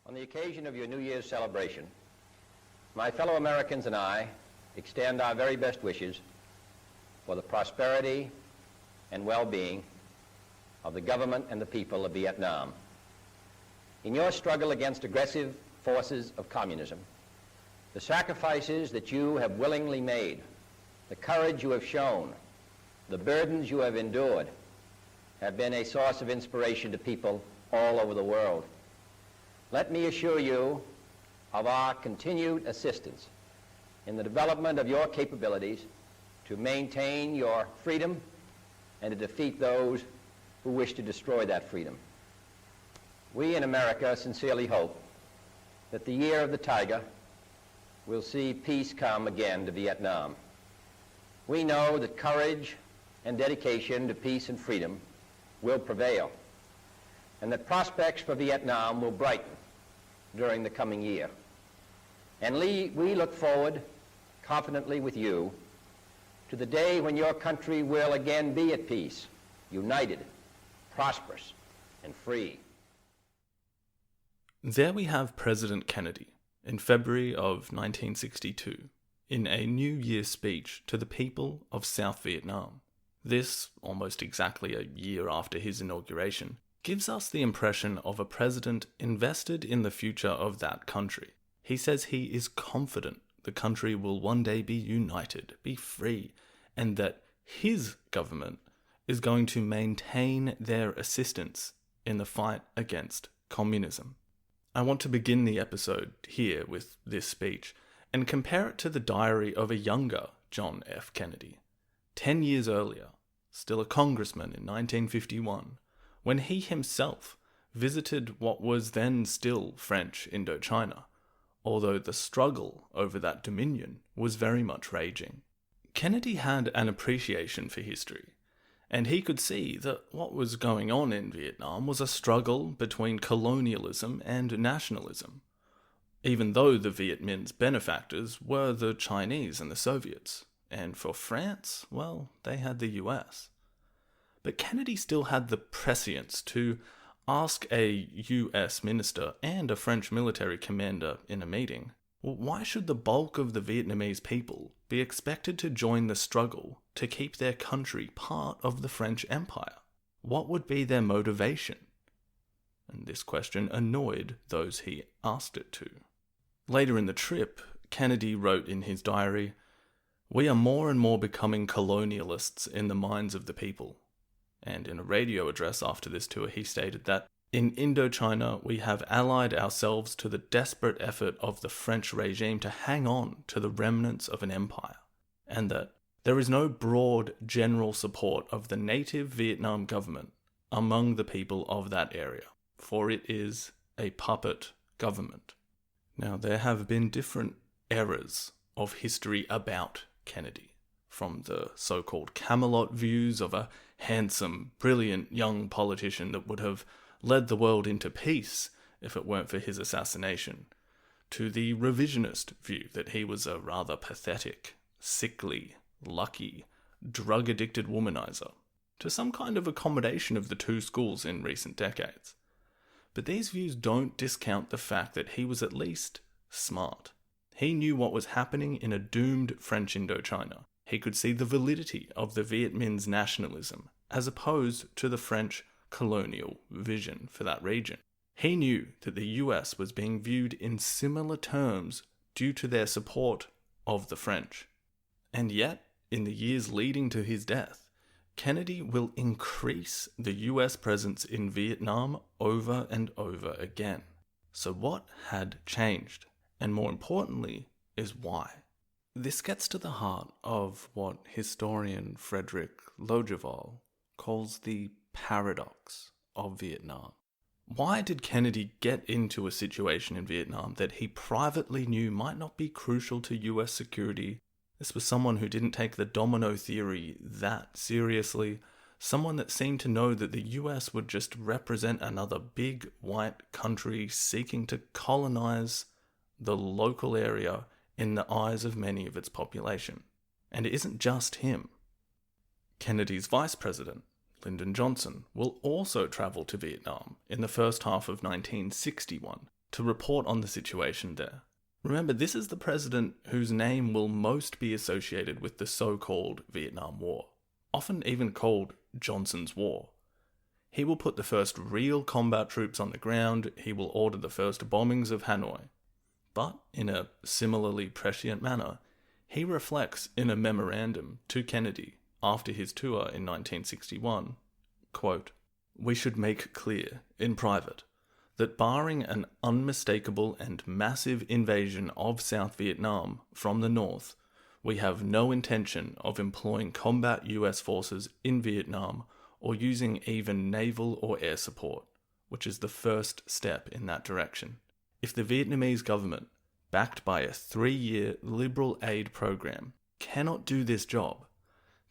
On the occasion of your New Year's celebration, my fellow Americans and I extend our very best wishes for the prosperity and well-being of the government and the people of Vietnam. In your struggle against aggressive forces of communism, the sacrifices that you have willingly made, the courage you have shown, the burdens you have endured, have been a source of inspiration to people all over the world. Let me assure you of our continued assistance in the development of your capabilities to maintain your freedom and to defeat those who wish to destroy that freedom. We in America sincerely hope that the year of the Tiger will see peace come again to Vietnam. We know that courage and dedication to peace and freedom will prevail, and that prospects for Vietnam will brighten during the coming year. And we look forward confidently with you to the day when your country will again be at peace, united, prosperous, and free. There we have President Kennedy in February of 1962 in a New Year speech to the people of South Vietnam. This, almost exactly a year after his inauguration, gives us the impression of a president invested in the future of that country. He says he is confident the country will one day be united, be free, and that his government is going to maintain their assistance in the fight against communism. I want to begin the episode here with this speech and compare it to the diary of a younger John F. Kennedy. 10 years earlier, still a congressman in 1951, when he himself visited what was then still French Indochina, although the struggle over that dominion was very much raging. Kennedy had an appreciation for history, and he could see that what was going on in Vietnam was a struggle between colonialism and nationalism, even though the Viet Minh's benefactors were the Chinese and the Soviets, and for France, well, they had the US. But Kennedy still had the prescience to ask a US minister and a French military commander in a meeting, well, why should the bulk of the Vietnamese people be expected to join the struggle to keep their country part of the French Empire? What would be their motivation? And this question annoyed those he asked it to. Later in the trip, Kennedy wrote in his diary, "We are more and more becoming colonialists in the minds of the people." And in a radio address after this tour, he stated that, "In Indochina, we have allied ourselves to the desperate effort of the French regime to hang on to the remnants of an empire, and that there is no broad general support of the native Vietnam government among the people of that area, for it is a puppet government." Now, there have been different eras of history about Kennedy, from the so-called Camelot views of a handsome, brilliant young politician that would have led the world into peace if it weren't for his assassination, to the revisionist view that he was a rather pathetic, sickly, lucky, drug-addicted womanizer, to some kind of accommodation of the two schools in recent decades. But these views don't discount the fact that he was at least smart. He knew what was happening in a doomed French Indochina. He could see the validity of the Viet Minh's nationalism, as opposed to the French colonial vision for that region. He knew that the US was being viewed in similar terms due to their support of the French. And yet, in the years leading to his death, Kennedy will increase the US presence in Vietnam over and over again. So what had changed? And more importantly, is why? This gets to the heart of what historian Frederick Logevall calls the paradox of Vietnam. Why did Kennedy get into a situation in Vietnam that he privately knew might not be crucial to US security? This was someone who didn't take the domino theory that seriously, someone that seemed to know that the US would just represent another big white country seeking to colonize the local area in the eyes of many of its population. And it isn't just him. Kennedy's vice president, Lyndon Johnson, will also travel to Vietnam in the first half of 1961 to report on the situation there. Remember, this is the president whose name will most be associated with the so-called Vietnam War, often even called Johnson's War. He will put the first real combat troops on the ground, he will order the first bombings of Hanoi. But, in a similarly prescient manner, he reflects in a memorandum to Kennedy after his tour in 1961, quote, "We should make clear, in private, that barring an unmistakable and massive invasion of South Vietnam from the north, we have no intention of employing combat US forces in Vietnam or using even naval or air support, which is the first step in that direction. If the Vietnamese government, backed by a 3-year liberal aid program, cannot do this job,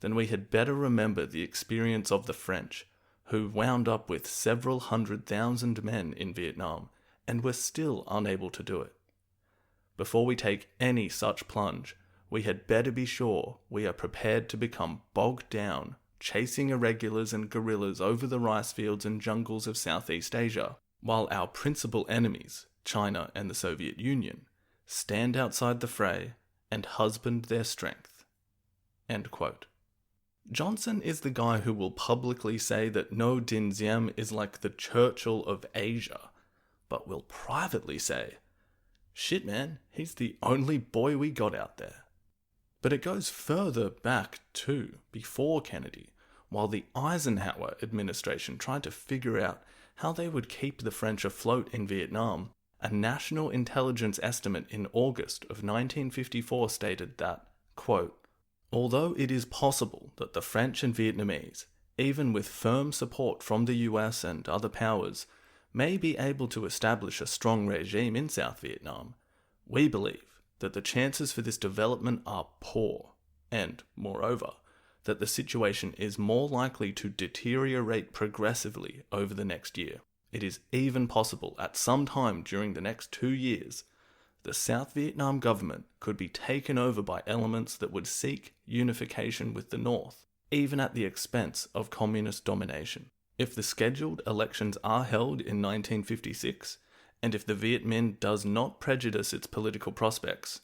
then we had better remember the experience of the French, who wound up with several 100,000 men in Vietnam and were still unable to do it. Before we take any such plunge, we had better be sure we are prepared to become bogged down chasing irregulars and guerrillas over the rice fields and jungles of Southeast Asia, while our principal enemies, China and the Soviet Union, stand outside the fray and husband their strength." End quote. Johnson is the guy who will publicly say that No Dinh Diem is like the Churchill of Asia, but will privately say, "Shit man, he's the only boy we got out there." But it goes further back too, before Kennedy, while the Eisenhower administration tried to figure out how they would keep the French afloat in Vietnam. A national intelligence estimate in August of 1954 stated that, quote, "Although it is possible that the French and Vietnamese, even with firm support from the US and other powers, may be able to establish a strong regime in South Vietnam, we believe that the chances for this development are poor, and, moreover, that the situation is more likely to deteriorate progressively over the next year. It is even possible at some time during the next 2 years, the South Vietnam government could be taken over by elements that would seek unification with the North, even at the expense of communist domination. If the scheduled elections are held in 1956, and if the Viet Minh does not prejudice its political prospects,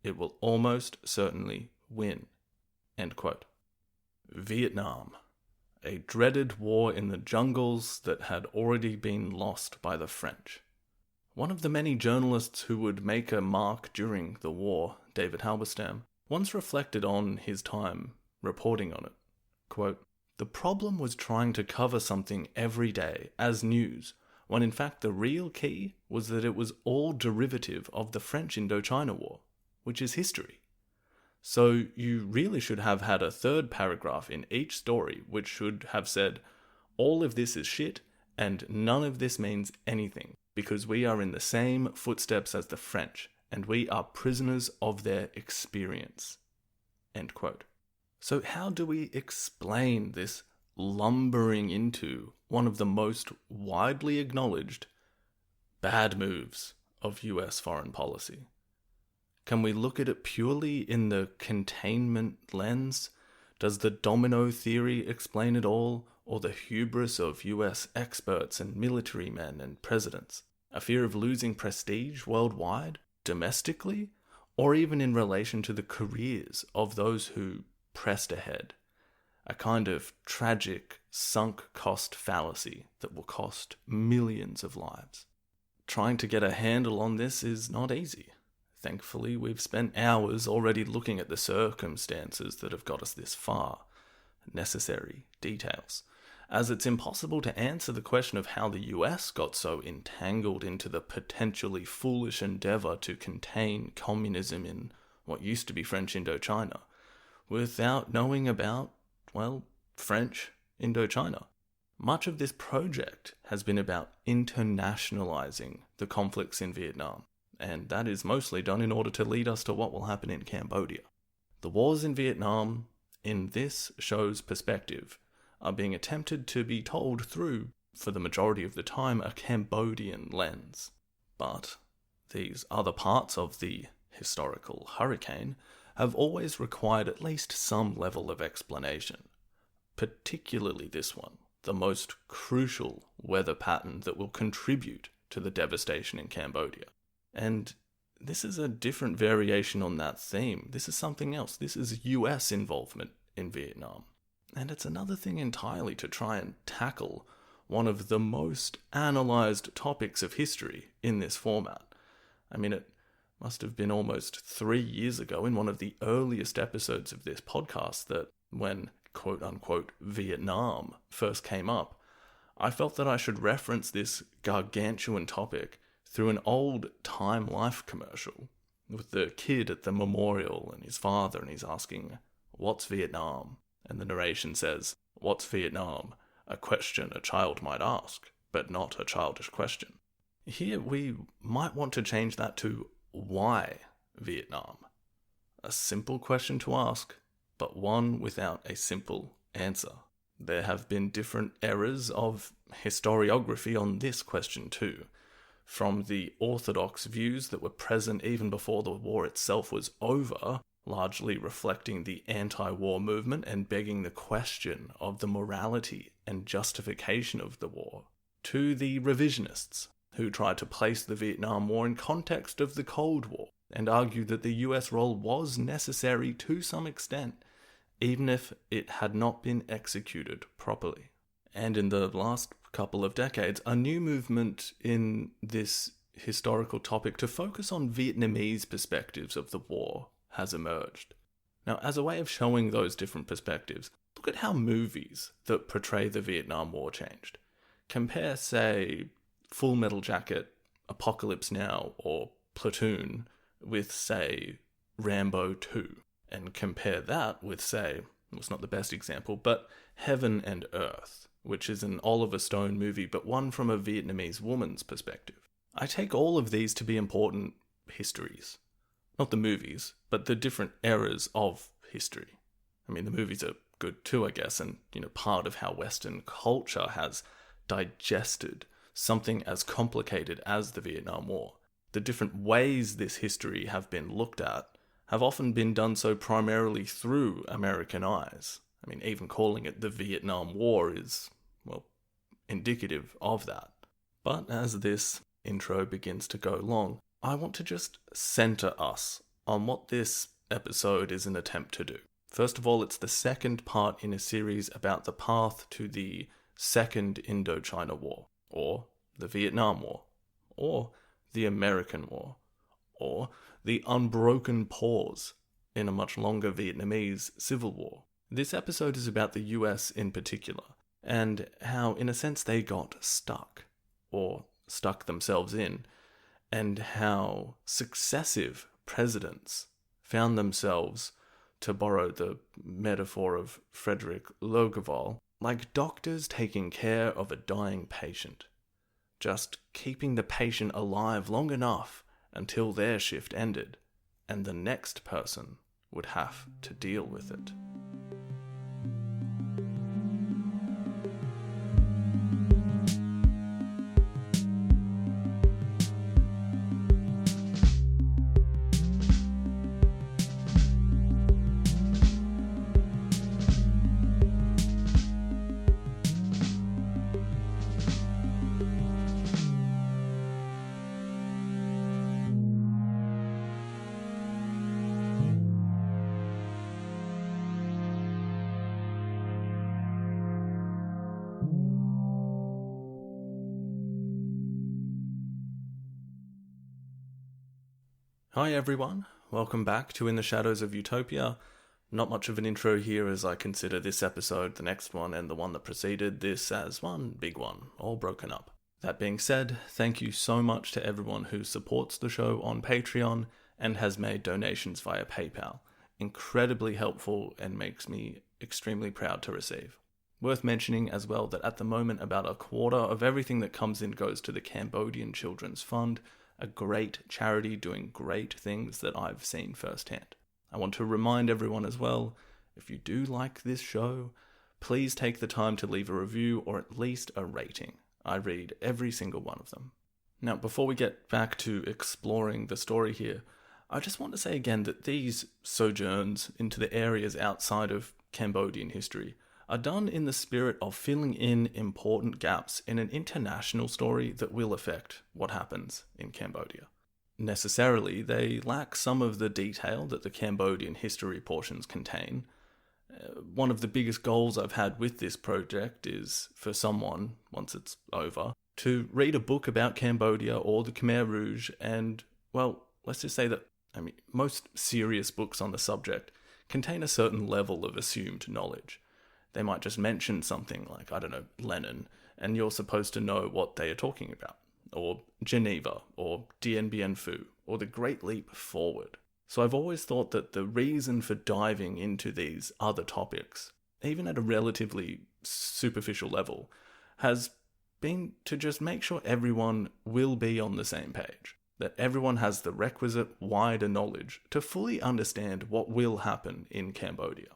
it will almost certainly win." End quote. Vietnam. A dreaded war in the jungles that had already been lost by the French. One of the many journalists who would make a mark during the war, David Halberstam, once reflected on his time reporting on it. Quote, "The problem was trying to cover something every day as news, when in fact the real key was that it was all derivative of the French Indochina War, which is history. So you really should have had a third paragraph in each story which should have said, all of this is shit and none of this means anything, because we are in the same footsteps as the French and we are prisoners of their experience." End quote. So how do we explain this lumbering into one of the most widely acknowledged bad moves of US foreign policy? Can we look at it purely in the containment lens? Does the domino theory explain it all, or the hubris of US experts and military men and presidents? A fear of losing prestige worldwide, domestically, or even in relation to the careers of those who pressed ahead? A kind of tragic, sunk cost fallacy that will cost millions of lives. Trying to get a handle on this is not easy. Thankfully, we've spent hours already looking at the circumstances that have got us this far, necessary details, as it's impossible to answer the question of how the US got so entangled into the potentially foolish endeavour to contain communism in what used to be French Indochina, without knowing about, well, French Indochina. Much of this project has been about internationalizing the conflicts in Vietnam, and that is mostly done in order to lead us to what will happen in Cambodia. The wars in Vietnam, in this show's perspective, are being attempted to be told through, for the majority of the time, a Cambodian lens. But these other parts of the historical hurricane have always required at least some level of explanation, particularly this one, the most crucial weather pattern that will contribute to the devastation in Cambodia. And this is a different variation on that theme. This is something else. This is US involvement in Vietnam. And it's another thing entirely to try and tackle one of the most analysed topics of history in this format. I mean, it must have been almost 3 years ago in one of the earliest episodes of this podcast that when quote-unquote Vietnam first came up, I felt that I should reference this gargantuan topic through an old Time Life commercial with the kid at the memorial and his father, and he's asking, "What's Vietnam?" And the narration says, "What's Vietnam? A question a child might ask, but not a childish question." Here we might want to change that to why Vietnam? A simple question to ask, but one without a simple answer. There have been different eras of historiography on this question too, from the orthodox views that were present even before the war itself was over, largely reflecting the anti-war movement and begging the question of the morality and justification of the war, to the revisionists, who tried to place the Vietnam War in context of the Cold War and argued that the US role was necessary to some extent, even if it had not been executed properly. And in the last couple of decades, a new movement in this historical topic to focus on Vietnamese perspectives of the war has emerged. Now, as a way of showing those different perspectives, look at how movies that portray the Vietnam War changed. Compare, say, Full Metal Jacket, Apocalypse Now, or Platoon with, say, Rambo 2. And compare that with, say, well, it's not the best example, but Heaven and Earth, which is an Oliver Stone movie, but one from a Vietnamese woman's perspective. I take all of these to be important histories. Not the movies, but the different eras of history. I mean, the movies are good too, I guess, and, part of how Western culture has digested something as complicated as the Vietnam War. The different ways this history have been looked at have often been done so primarily through American eyes. I mean, even calling it the Vietnam War is, well, indicative of that. But as this intro begins to go long, I want to just center us on what this episode is an attempt to do. First of all, it's the second part in a series about the path to the Second Indochina War, or the Vietnam War, or the American War, or the unbroken pause in a much longer Vietnamese civil war. This episode is about the US in particular, and how, in a sense, they got stuck, or stuck themselves in, and how successive presidents found themselves, to borrow the metaphor of Frederick Logevall, like doctors taking care of a dying patient, just keeping the patient alive long enough until their shift ended, and the next person would have to deal with it. Hi everyone, welcome back to In the Shadows of Utopia. Not much of an intro here as I consider this episode, the next one, and the one that preceded this as one big one, all broken up. That being said, thank you so much to everyone who supports the show on Patreon and has made donations via PayPal. Incredibly helpful and makes me extremely proud to receive. Worth mentioning as well that at the moment about a quarter of everything that comes in goes to the Cambodian Children's Fund, a great charity doing great things that I've seen firsthand. I want to remind everyone as well, if you do like this show, please take the time to leave a review or at least a rating. I read every single one of them. Now, before we get back to exploring the story here, I just want to say again that these sojourns into the areas outside of Cambodian history are done in the spirit of filling in important gaps in an international story that will affect what happens in Cambodia. Necessarily, they lack some of the detail that the Cambodian history portions contain. One of the biggest goals I've had with this project is for someone, once it's over, to read a book about Cambodia or the Khmer Rouge and, well, let's just say that, most serious books on the subject contain a certain level of assumed knowledge. They might just mention something like, Lenin, and you're supposed to know what they are talking about, or Geneva, or Dien Bien Phu, or the Great Leap Forward. So I've always thought that the reason for diving into these other topics, even at a relatively superficial level, has been to just make sure everyone will be on the same page, that everyone has the requisite wider knowledge to fully understand what will happen in Cambodia.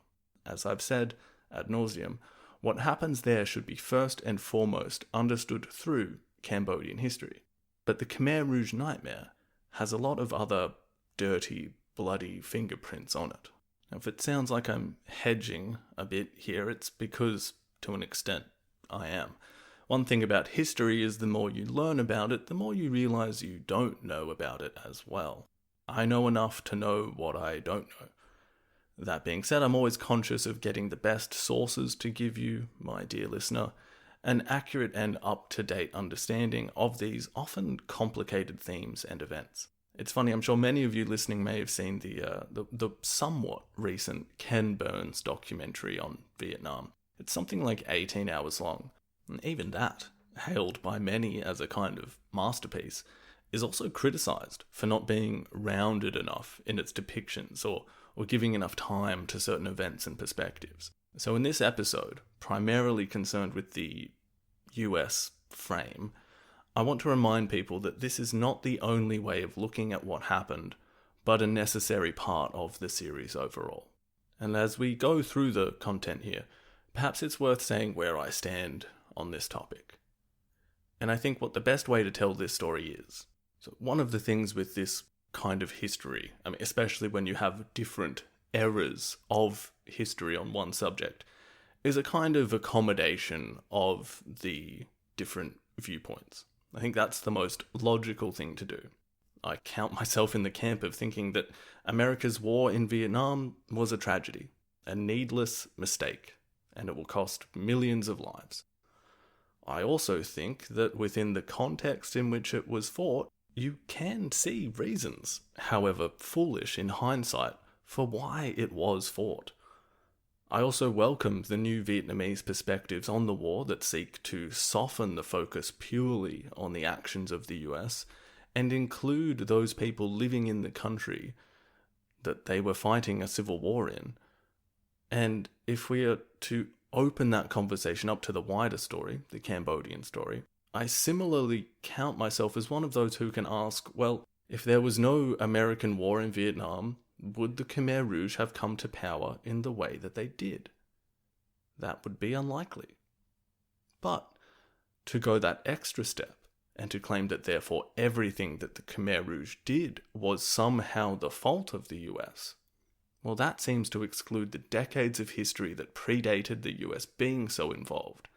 As I've said ad nauseum, what happens there should be first and foremost understood through Cambodian history. But the Khmer Rouge nightmare has a lot of other dirty, bloody fingerprints on it. Now, if it sounds like I'm hedging a bit here, it's because, to an extent, I am. One thing about history is the more you learn about it, the more you realize you don't know about it as well. I know enough to know what I don't know. That being said, I'm always conscious of getting the best sources to give you, my dear listener, an accurate and up-to-date understanding of these often complicated themes and events. It's funny, I'm sure many of you listening may have seen the somewhat recent Ken Burns documentary on Vietnam. It's something like 18 hours long, and even that, hailed by many as a kind of masterpiece, is also criticised for not being rounded enough in its depictions or giving enough time to certain events and perspectives. So in this episode, primarily concerned with the US frame, I want to remind people that this is not the only way of looking at what happened, but a necessary part of the series overall. And as we go through the content here, perhaps it's worth saying where I stand on this topic. And I think what the best way to tell this story is. So one of the things with this kind of history, especially when you have different eras of history on one subject, is a kind of accommodation of the different viewpoints. I think that's the most logical thing to do. I count myself in the camp of thinking that America's war in Vietnam was a tragedy, a needless mistake, and it will cost millions of lives. I also think that within the context in which it was fought, you can see reasons, however foolish in hindsight, for why it was fought. I also welcome the new Vietnamese perspectives on the war that seek to soften the focus purely on the actions of the US and include those people living in the country that they were fighting a civil war in. And if we are to open that conversation up to the wider story, the Cambodian story, I similarly count myself as one of those who can ask, well, if there was no American war in Vietnam, would the Khmer Rouge have come to power in the way that they did? That would be unlikely. But to go that extra step and to claim that therefore everything that the Khmer Rouge did was somehow the fault of the US, well, that seems to exclude the decades of history that predated the US being so involved.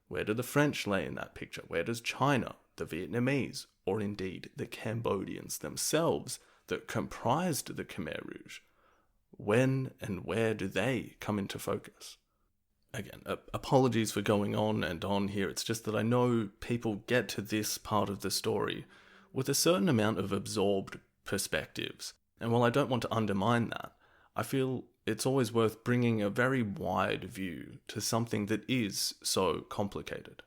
Where do the French lay in that picture? Where does China, the Vietnamese, or indeed the Cambodians themselves that comprised the Khmer Rouge, when and where do they come into focus? Again, apologies for going on and on here, it's just that I know people get to this part of the story with a certain amount of absorbed perspectives, and while I don't want to undermine that, I feel it's always worth bringing a very wide view to something that is so complicated.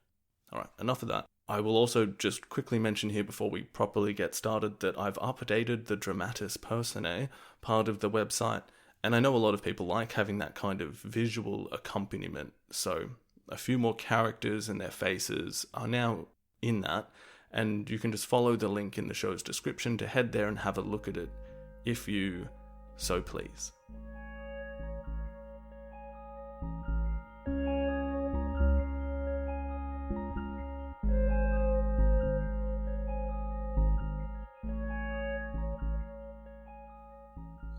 Alright, enough of that. I will also just quickly mention here before we properly get started that I've updated the Dramatis Personae part of the website, and I know a lot of people like having that kind of visual accompaniment, so a few more characters and their faces are now in that, and you can just follow the link in the show's description to head there and have a look at it, if you so please.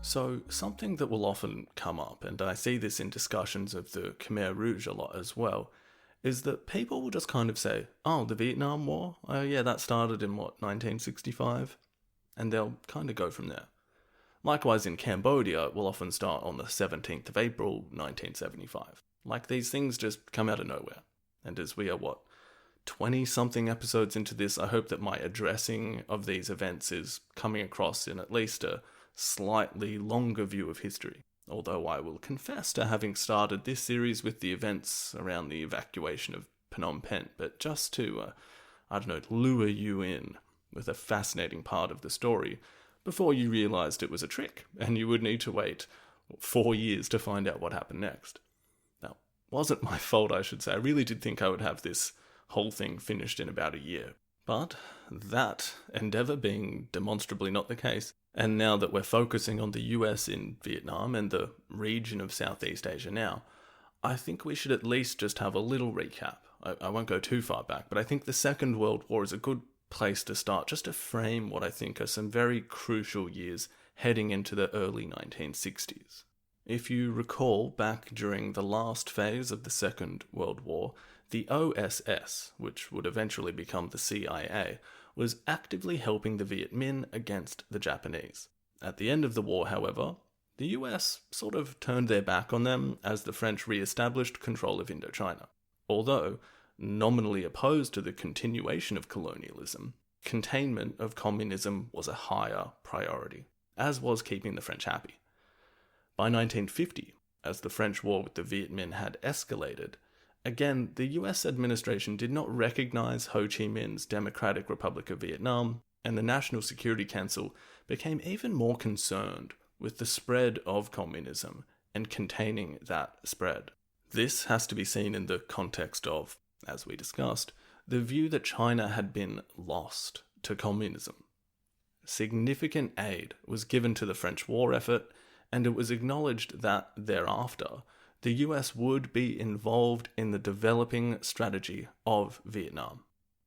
So, something that will often come up, and I see this in discussions of the Khmer Rouge a lot as well, is that people will just kind of say, oh, the Vietnam War? Oh yeah, that started in 1965? And they'll kind of go from there. Likewise in Cambodia, it will often start on the 17th of April, 1975. Like, these things just come out of nowhere. And as we are, 20-something episodes into this, I hope that my addressing of these events is coming across in at least a slightly longer view of history. Although I will confess to having started this series with the events around the evacuation of Phnom Penh, but just to, lure you in with a fascinating part of the story before you realised it was a trick, and you would need to wait 4 years to find out what happened next. Now, wasn't my fault, I should say. I really did think I would have this whole thing finished in about a year. But that endeavour being demonstrably not the case, and now that we're focusing on the US in Vietnam and the region of Southeast Asia now, I think we should at least just have a little recap. I won't go too far back, but I think the Second World War is a good place to start, just to frame what I think are some very crucial years heading into the early 1960s. If you recall, back during the last phase of the Second World War, the OSS, which would eventually become the CIA, was actively helping the Viet Minh against the Japanese. At the end of the war, however, the US sort of turned their back on them as the French re-established control of Indochina. Although nominally opposed to the continuation of colonialism, containment of communism was a higher priority, as was keeping the French happy. By 1950, as the French war with the Viet Minh had escalated, again, the US administration did not recognize Ho Chi Minh's Democratic Republic of Vietnam, and the National Security Council became even more concerned with the spread of communism and containing that spread. This has to be seen in the context of, as we discussed, the view that China had been lost to communism. Significant aid was given to the French war effort, and it was acknowledged that thereafter, the US would be involved in the developing strategy of Vietnam.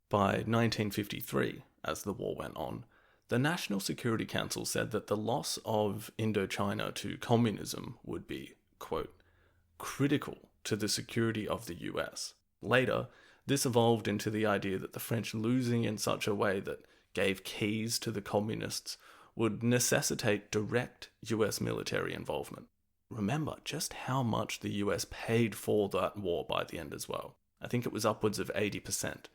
By 1953, as the war went on, the National Security Council said that the loss of Indochina to communism would be, quote, critical to the security of the US. Later, this evolved into the idea that the French losing in such a way that gave keys to the communists would necessitate direct US military involvement. Remember just how much the US paid for that war by the end as well. I think it was upwards of 80%.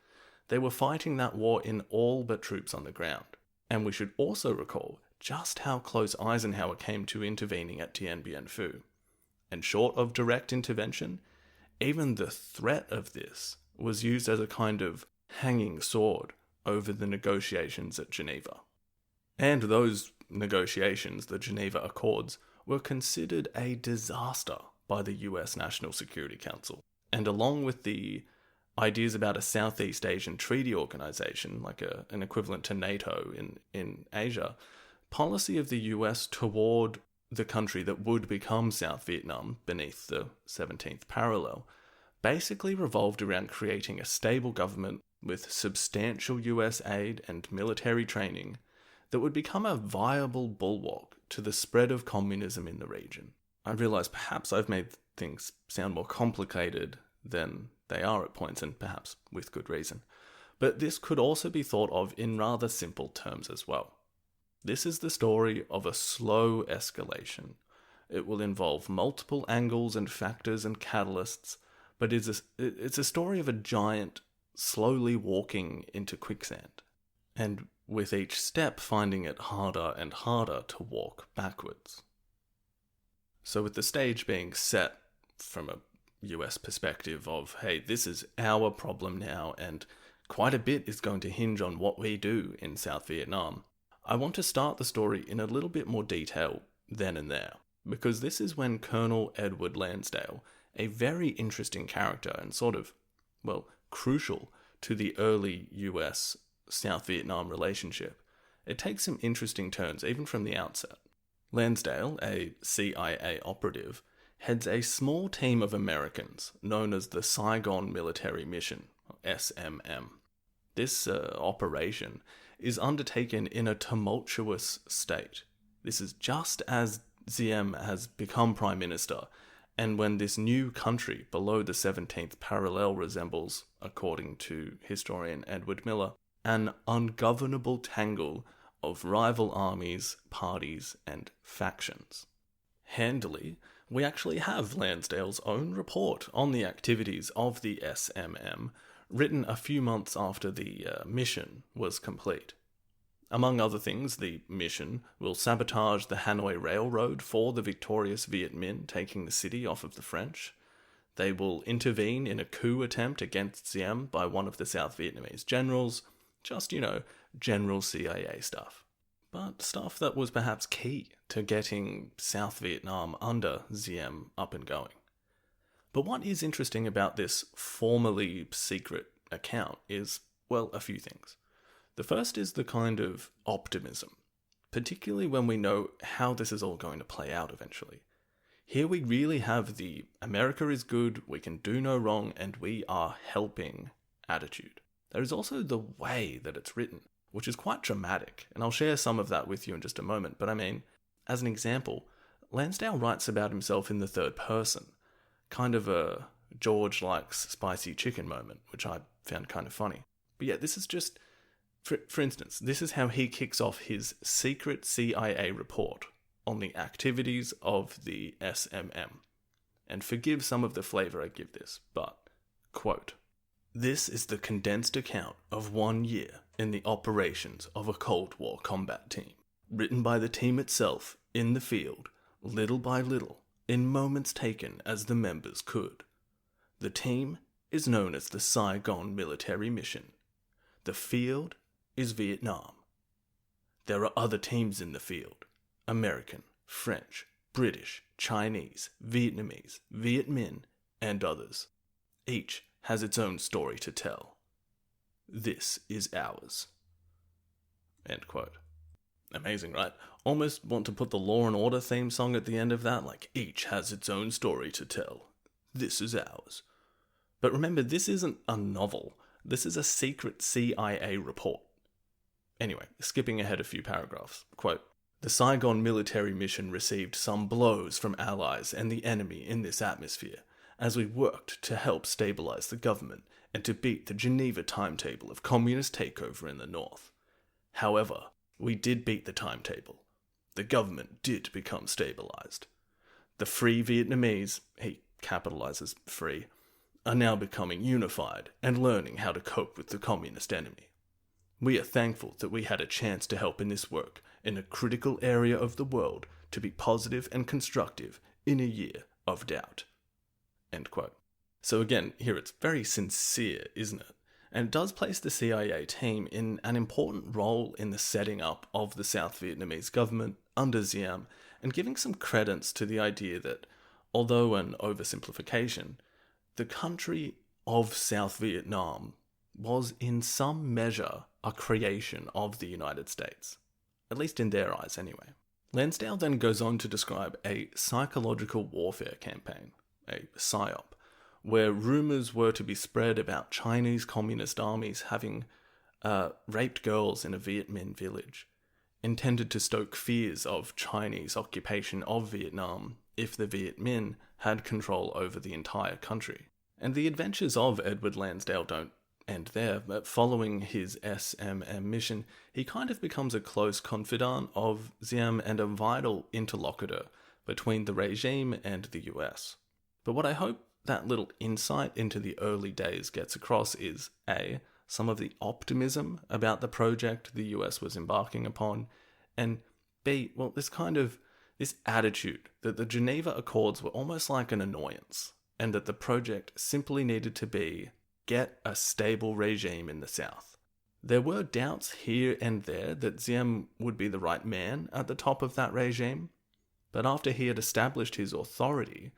They were fighting that war in all but troops on the ground. And we should also recall just how close Eisenhower came to intervening at Dien Bien Phu. And short of direct intervention, even the threat of this was used as a kind of hanging sword over the negotiations at Geneva. And those negotiations, the Geneva Accords, were considered a disaster by the US National Security Council. And along with the ideas about a Southeast Asian treaty organization, like an equivalent to NATO in Asia, policy of the US toward the country that would become South Vietnam beneath the 17th parallel basically revolved around creating a stable government with substantial US aid and military training that would become a viable bulwark to the spread of communism in the region. I realize perhaps I've made things sound more complicated than they are at points, and perhaps with good reason. But this could also be thought of in rather simple terms as well. This is the story of a slow escalation. It will involve multiple angles and factors and catalysts, but it's a story of a giant slowly walking into quicksand, and with each step finding it harder and harder to walk backwards. So with the stage being set from a US perspective of, hey, this is our problem now, and quite a bit is going to hinge on what we do in South Vietnam, I want to start the story in a little bit more detail then and there, because this is when Colonel Edward Lansdale, a very interesting character and sort of, crucial to the early US South Vietnam relationship, it takes some interesting turns even from the outset. Lansdale, a CIA operative, heads a small team of Americans known as the Saigon Military Mission, SMM. This operation is undertaken in a tumultuous state, This is just as Diem has become Prime Minister, and when this new country below the 17th parallel resembles, according to historian Edward Miller, an ungovernable tangle of rival armies, parties, and factions. Handily, we actually have Lansdale's own report on the activities of the SMM, written a few months after the mission was complete. Among other things, the mission will sabotage the Hanoi Railroad for the victorious Viet Minh taking the city off of the French. They will intervene in a coup attempt against Diem by one of the South Vietnamese generals. Just, general CIA stuff. But stuff that was perhaps key to getting South Vietnam under Diem up and going. But what is interesting about this formally secret account is, well, a few things. The first is the kind of optimism, particularly when we know how this is all going to play out eventually. Here we really have the America is good, we can do no wrong, and we are helping attitude. There is also the way that it's written, which is quite dramatic, and I'll share some of that with you in just a moment, but I mean, as an example, Lansdale writes about himself in the third person, kind of a George likes spicy chicken moment, which I found kind of funny. But yeah, this is just, for instance, this is how he kicks off his secret CIA report on the activities of the SMM. And forgive some of the flavour I give this, but, quote, "This is the condensed account of 1 year in the operations of a Cold War combat team, written by the team itself in the field, little by little, in moments taken as the members could. The team is known as the Saigon Military Mission. The field is Vietnam. There are other teams in the field: American, French, British, Chinese, Vietnamese, Viet Minh, and others. Each has its own story to tell. This is ours." End quote. Amazing, right? Almost want to put the Law and Order theme song at the end of that, like, each has its own story to tell. This is ours. But remember, this isn't a novel. This is a secret CIA report. Anyway, skipping ahead a few paragraphs. Quote, "The Saigon military mission received some blows from allies and the enemy in this atmosphere, as we worked to help stabilize the government and to beat the Geneva timetable of communist takeover in the north. However, we did beat the timetable. The government did become stabilized. The Free Vietnamese," he capitalizes free, "are now becoming unified and learning how to cope with the communist enemy. We are thankful that we had a chance to help in this work in a critical area of the world to be positive and constructive in a year of doubt." End quote. So again, here it's very sincere, isn't it? And it does place the CIA team in an important role in the setting up of the South Vietnamese government under Diem, and giving some credence to the idea that, although an oversimplification, the country of South Vietnam was in some measure a creation of the United States, at least in their eyes anyway. Lansdale then goes on to describe a psychological warfare campaign, a PSYOP, where rumours were to be spread about Chinese communist armies having raped girls in a Viet Minh village, intended to stoke fears of Chinese occupation of Vietnam if the Viet Minh had control over the entire country. And the adventures of Edward Lansdale don't end there, but following his SMM mission, he kind of becomes a close confidant of Diem and a vital interlocutor between the regime and the US. But what I hope that little insight into the early days gets across is A, some of the optimism about the project the US was embarking upon, and B, well, this attitude that the Geneva Accords were almost like an annoyance, and that the project simply needed to be get a stable regime in the South. There were doubts here and there that Diem would be the right man at the top of that regime, but after he had established his authority,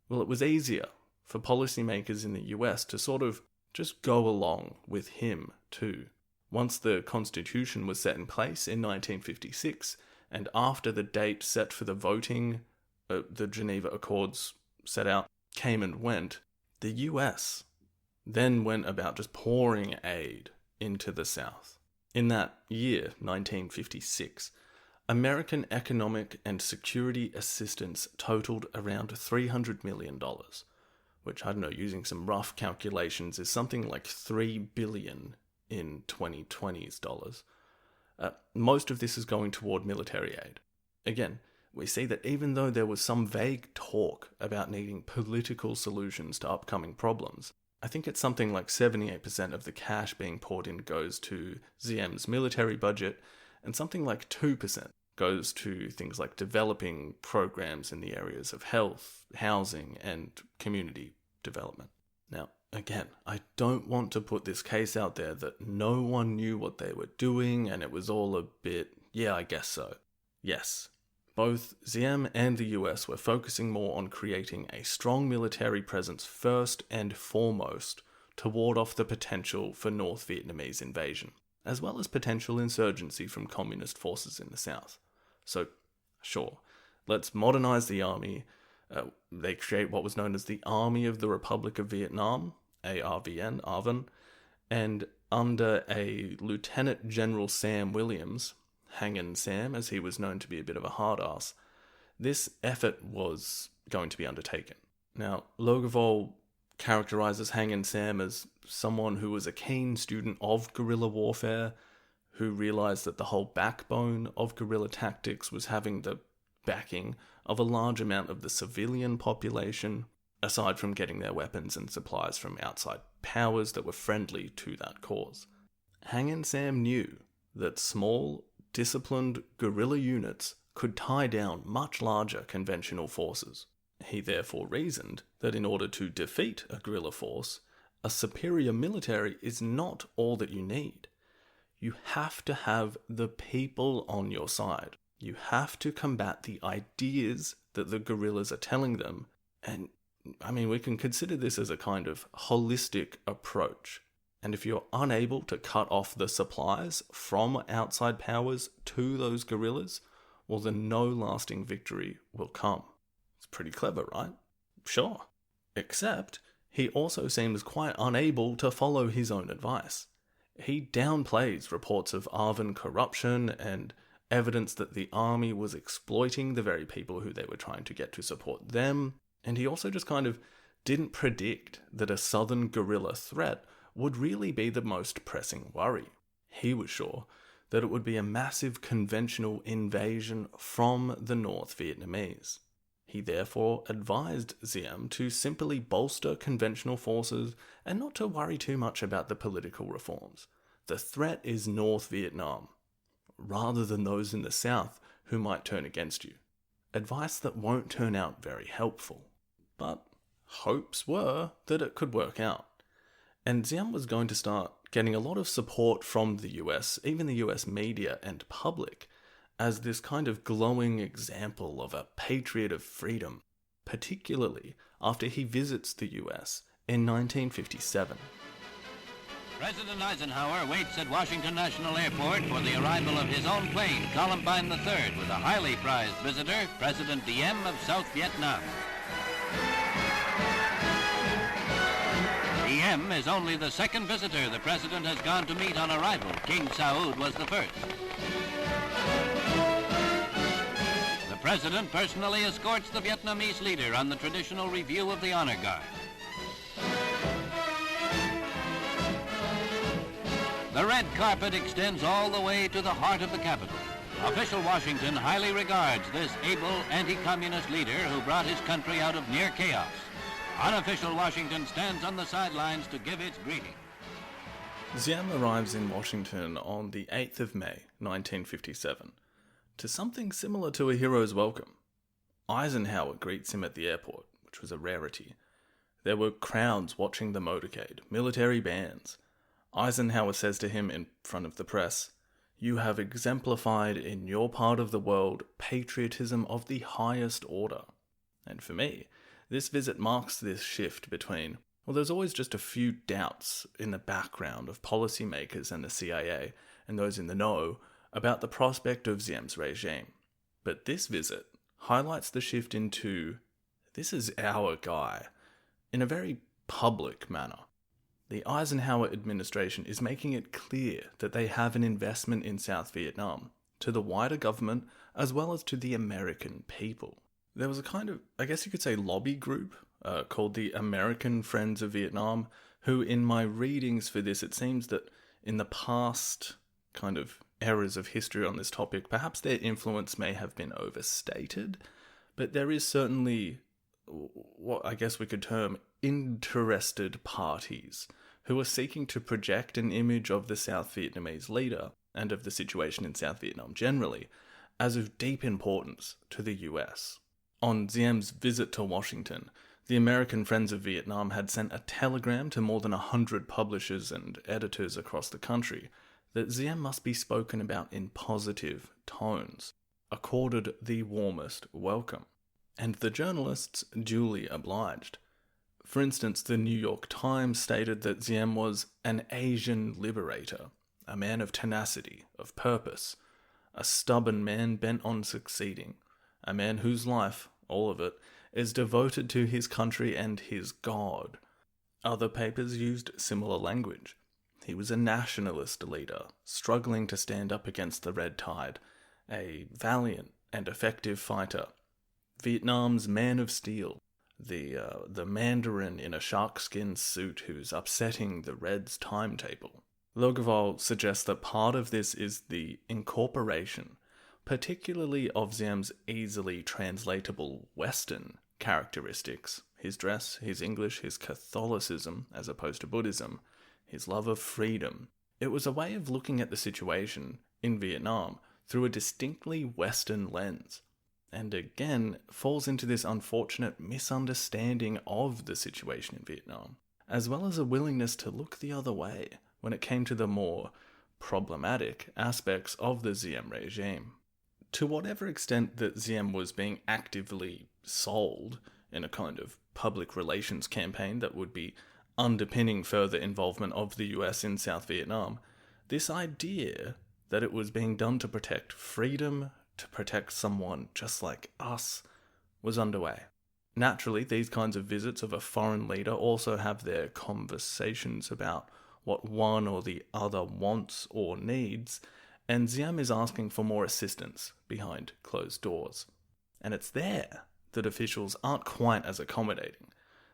well, it was easier for policymakers in the US to sort of just go along with him too. Once the Constitution was set in place in 1956, and after the date set for the voting, the Geneva Accords set out, came and went, the US then went about just pouring aid into the South. In that year, 1956, American economic and security assistance totaled around $300 million, which, I don't know, using some rough calculations, is something like $3 billion in 2020's dollars. Most of this is going toward military aid. Again, we see that even though there was some vague talk about needing political solutions to upcoming problems, I think it's something like 78% of the cash being poured in goes to Diem's military budget, and something like 2% goes to things like developing programs in the areas of health, housing, and community development. Now, again, I don't want to put this case out there that no one knew what they were doing and it was all a bit, yeah, I guess so. Yes, both Diem and the US were focusing more on creating a strong military presence first and foremost to ward off the potential for North Vietnamese invasion, as well as potential insurgency from communist forces in the south. So, sure, let's modernize the army. They create what was known as the Army of the Republic of Vietnam, ARVN, and under a Lieutenant General Sam Williams, Hangin' Sam, as he was known to be a bit of a hard-ass, this effort was going to be undertaken. Now, Logevall characterizes Hangin' Sam as someone who was a keen student of guerrilla warfare, who realized that the whole backbone of guerrilla tactics was having the backing of a large amount of the civilian population, aside from getting their weapons and supplies from outside powers that were friendly to that cause. Hangin' Sam knew that small, disciplined guerrilla units could tie down much larger conventional forces. He therefore reasoned that in order to defeat a guerrilla force, a superior military is not all that you need. You have to have the people on your side. You have to combat the ideas that the guerrillas are telling them. And, I mean, we can consider this as a kind of holistic approach. And if you're unable to cut off the supplies from outside powers to those guerrillas, well, then no lasting victory will come. It's pretty clever, right? Sure. Except, he also seems quite unable to follow his own advice. He downplays reports of ARVN corruption and evidence that the army was exploiting the very people who they were trying to get to support them, and he also just kind of didn't predict that a southern guerrilla threat would really be the most pressing worry. He was sure that it would be a massive conventional invasion from the North Vietnamese. He therefore advised Diem to simply bolster conventional forces and not to worry too much about the political reforms. The threat is North Vietnam, rather than those in the south who might turn against you. Advice that won't turn out very helpful. But hopes were that it could work out. And Diem was going to start getting a lot of support from the US, even the US media and public, as this kind of glowing example of a patriot of freedom, particularly after he visits the US in 1957. President Eisenhower waits at Washington National Airport for the arrival of his own plane, Columbine III, with a highly prized visitor, President Diem of South Vietnam. Diem is only the second visitor the president has gone to meet on arrival. King Saud was the first. The president personally escorts the Vietnamese leader on the traditional review of the honor guard. The red carpet extends all the way to the heart of the capital. Official Washington highly regards this able anti-communist leader who brought his country out of near chaos. Unofficial Washington stands on the sidelines to give its greeting. Diem arrives in Washington on the 8th of May, 1957, to something similar to a hero's welcome. Eisenhower greets him at the airport, which was a rarity. There were crowds watching the motorcade, military bands. Eisenhower says to him in front of the press, "You have exemplified in your part of the world patriotism of the highest order." And for me, this visit marks this shift between, well, there's always just a few doubts in the background of policymakers and the CIA and those in the know about the prospect of Diem's regime. But this visit highlights the shift into, this is our guy, in a very public manner. The Eisenhower administration is making it clear that they have an investment in South Vietnam to the wider government as well as to the American people. There was a kind of, I guess you could say, lobby group called the American Friends of Vietnam, who in my readings for this, it seems that in the past kind of eras of history on this topic, perhaps their influence may have been overstated, but there is certainly what I guess we could term interested parties who are seeking to project an image of the South Vietnamese leader and of the situation in South Vietnam generally as of deep importance to the US. On Diem's visit to Washington, the American Friends of Vietnam had sent a telegram to more than 100 publishers and editors across the country that Diem must be spoken about in positive tones, accorded the warmest welcome. And the journalists duly obliged. For instance, the New York Times stated that Diem was an Asian liberator, a man of tenacity, of purpose, a stubborn man bent on succeeding, a man whose life, all of it, is devoted to his country and his God. Other papers used similar language. He was a nationalist leader, struggling to stand up against the red tide, a valiant and effective fighter, Vietnam's man of steel, the Mandarin in a sharkskin suit who's upsetting the Reds' timetable. Logevall suggests that part of this is the incorporation, particularly of Diem's easily translatable Western characteristics, his dress, his English, his Catholicism as opposed to Buddhism, his love of freedom. It was a way of looking at the situation in Vietnam through a distinctly Western lens, and again falls into this unfortunate misunderstanding of the situation in Vietnam, as well as a willingness to look the other way when it came to the more problematic aspects of the Diem regime. To whatever extent that Diem was being actively sold in a kind of public relations campaign that would be underpinning further involvement of the US in South Vietnam, this idea that it was being done to protect freedom, to protect someone just like us, was underway. Naturally, these kinds of visits of a foreign leader also have their conversations about what one or the other wants or needs, and Diem is asking for more assistance behind closed doors. And it's there that officials aren't quite as accommodating,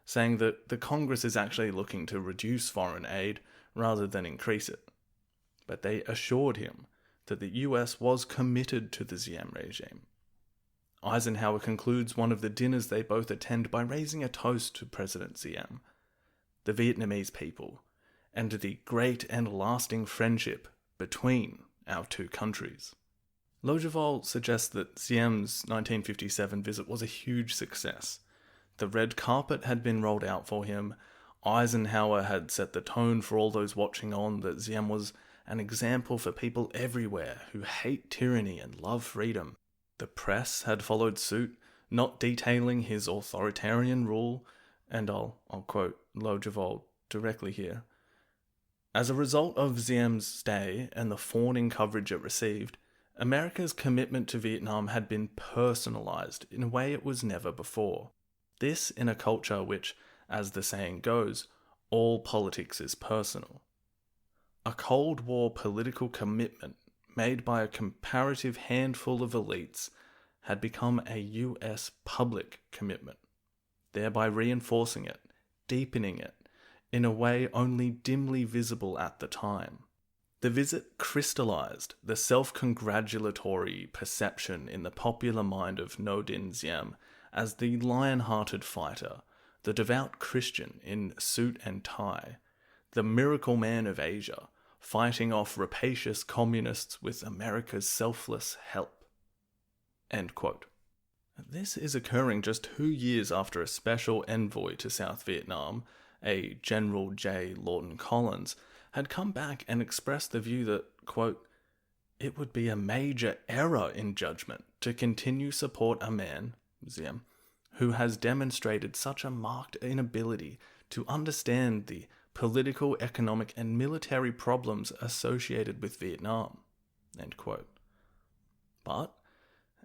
saying that the Congress is actually looking to reduce foreign aid rather than increase it. But they assured him that the US was committed to the Diem regime. Eisenhower concludes one of the dinners they both attend by raising a toast to President Diem, the Vietnamese people, and the great and lasting friendship between our two countries. Logevall suggests that Diem's 1957 visit was a huge success. The red carpet had been rolled out for him. Eisenhower had set the tone for all those watching on that Diem was an example for people everywhere who hate tyranny and love freedom. The press had followed suit, not detailing his authoritarian rule, and I'll quote Logevall directly here. As a result of Diem's stay and the fawning coverage it received, America's commitment to Vietnam had been personalized in a way it was never before. This in a culture which, as the saying goes, all politics is personal. A Cold War political commitment made by a comparative handful of elites had become a US public commitment, thereby reinforcing it, deepening it, in a way only dimly visible at the time. The visit crystallized the self-congratulatory perception in the popular mind of Ngo Dinh Diem as the lion-hearted fighter, the devout Christian in suit and tie, the miracle man of Asia, fighting off rapacious communists with America's selfless help. End quote. This is occurring just 2 years after a special envoy to South Vietnam, a General J. Lawton Collins, had come back and expressed the view that, quote, it would be a major error in judgment to continue support a man, Diem, who has demonstrated such a marked inability to understand the political, economic, and military problems associated with Vietnam, end quote. But,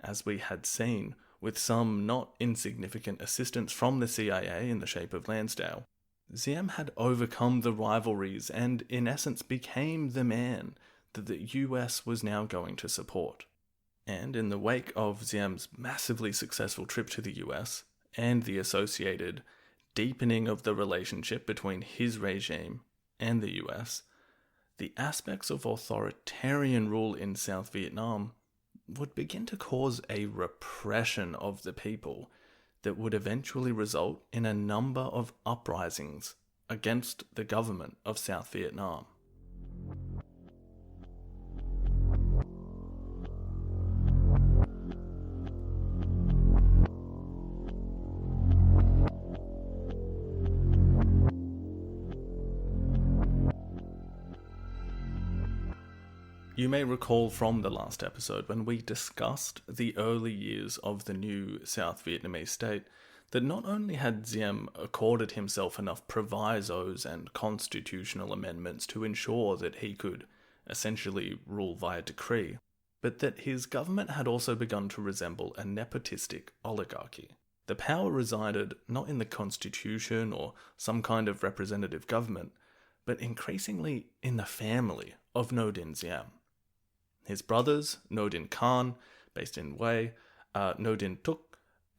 as we had seen, with some not insignificant assistance from the CIA in the shape of Lansdale, Diem had overcome the rivalries and, in essence, became the man that the US was now going to support. And in the wake of Diem's massively successful trip to the US and the associated deepening of the relationship between his regime and the US, the aspects of authoritarian rule in South Vietnam would begin to cause a repression of the people that would eventually result in a number of uprisings against the government of South Vietnam. You may recall from the last episode when we discussed the early years of the new South Vietnamese state that not only had Diem accorded himself enough provisos and constitutional amendments to ensure that he could essentially rule via decree, but that his government had also begun to resemble a nepotistic oligarchy. The power resided not in the constitution or some kind of representative government, but increasingly in the family of No Dinh Diem. His brothers, No Dinh Khan, based in Hue, No Dinh Thuc,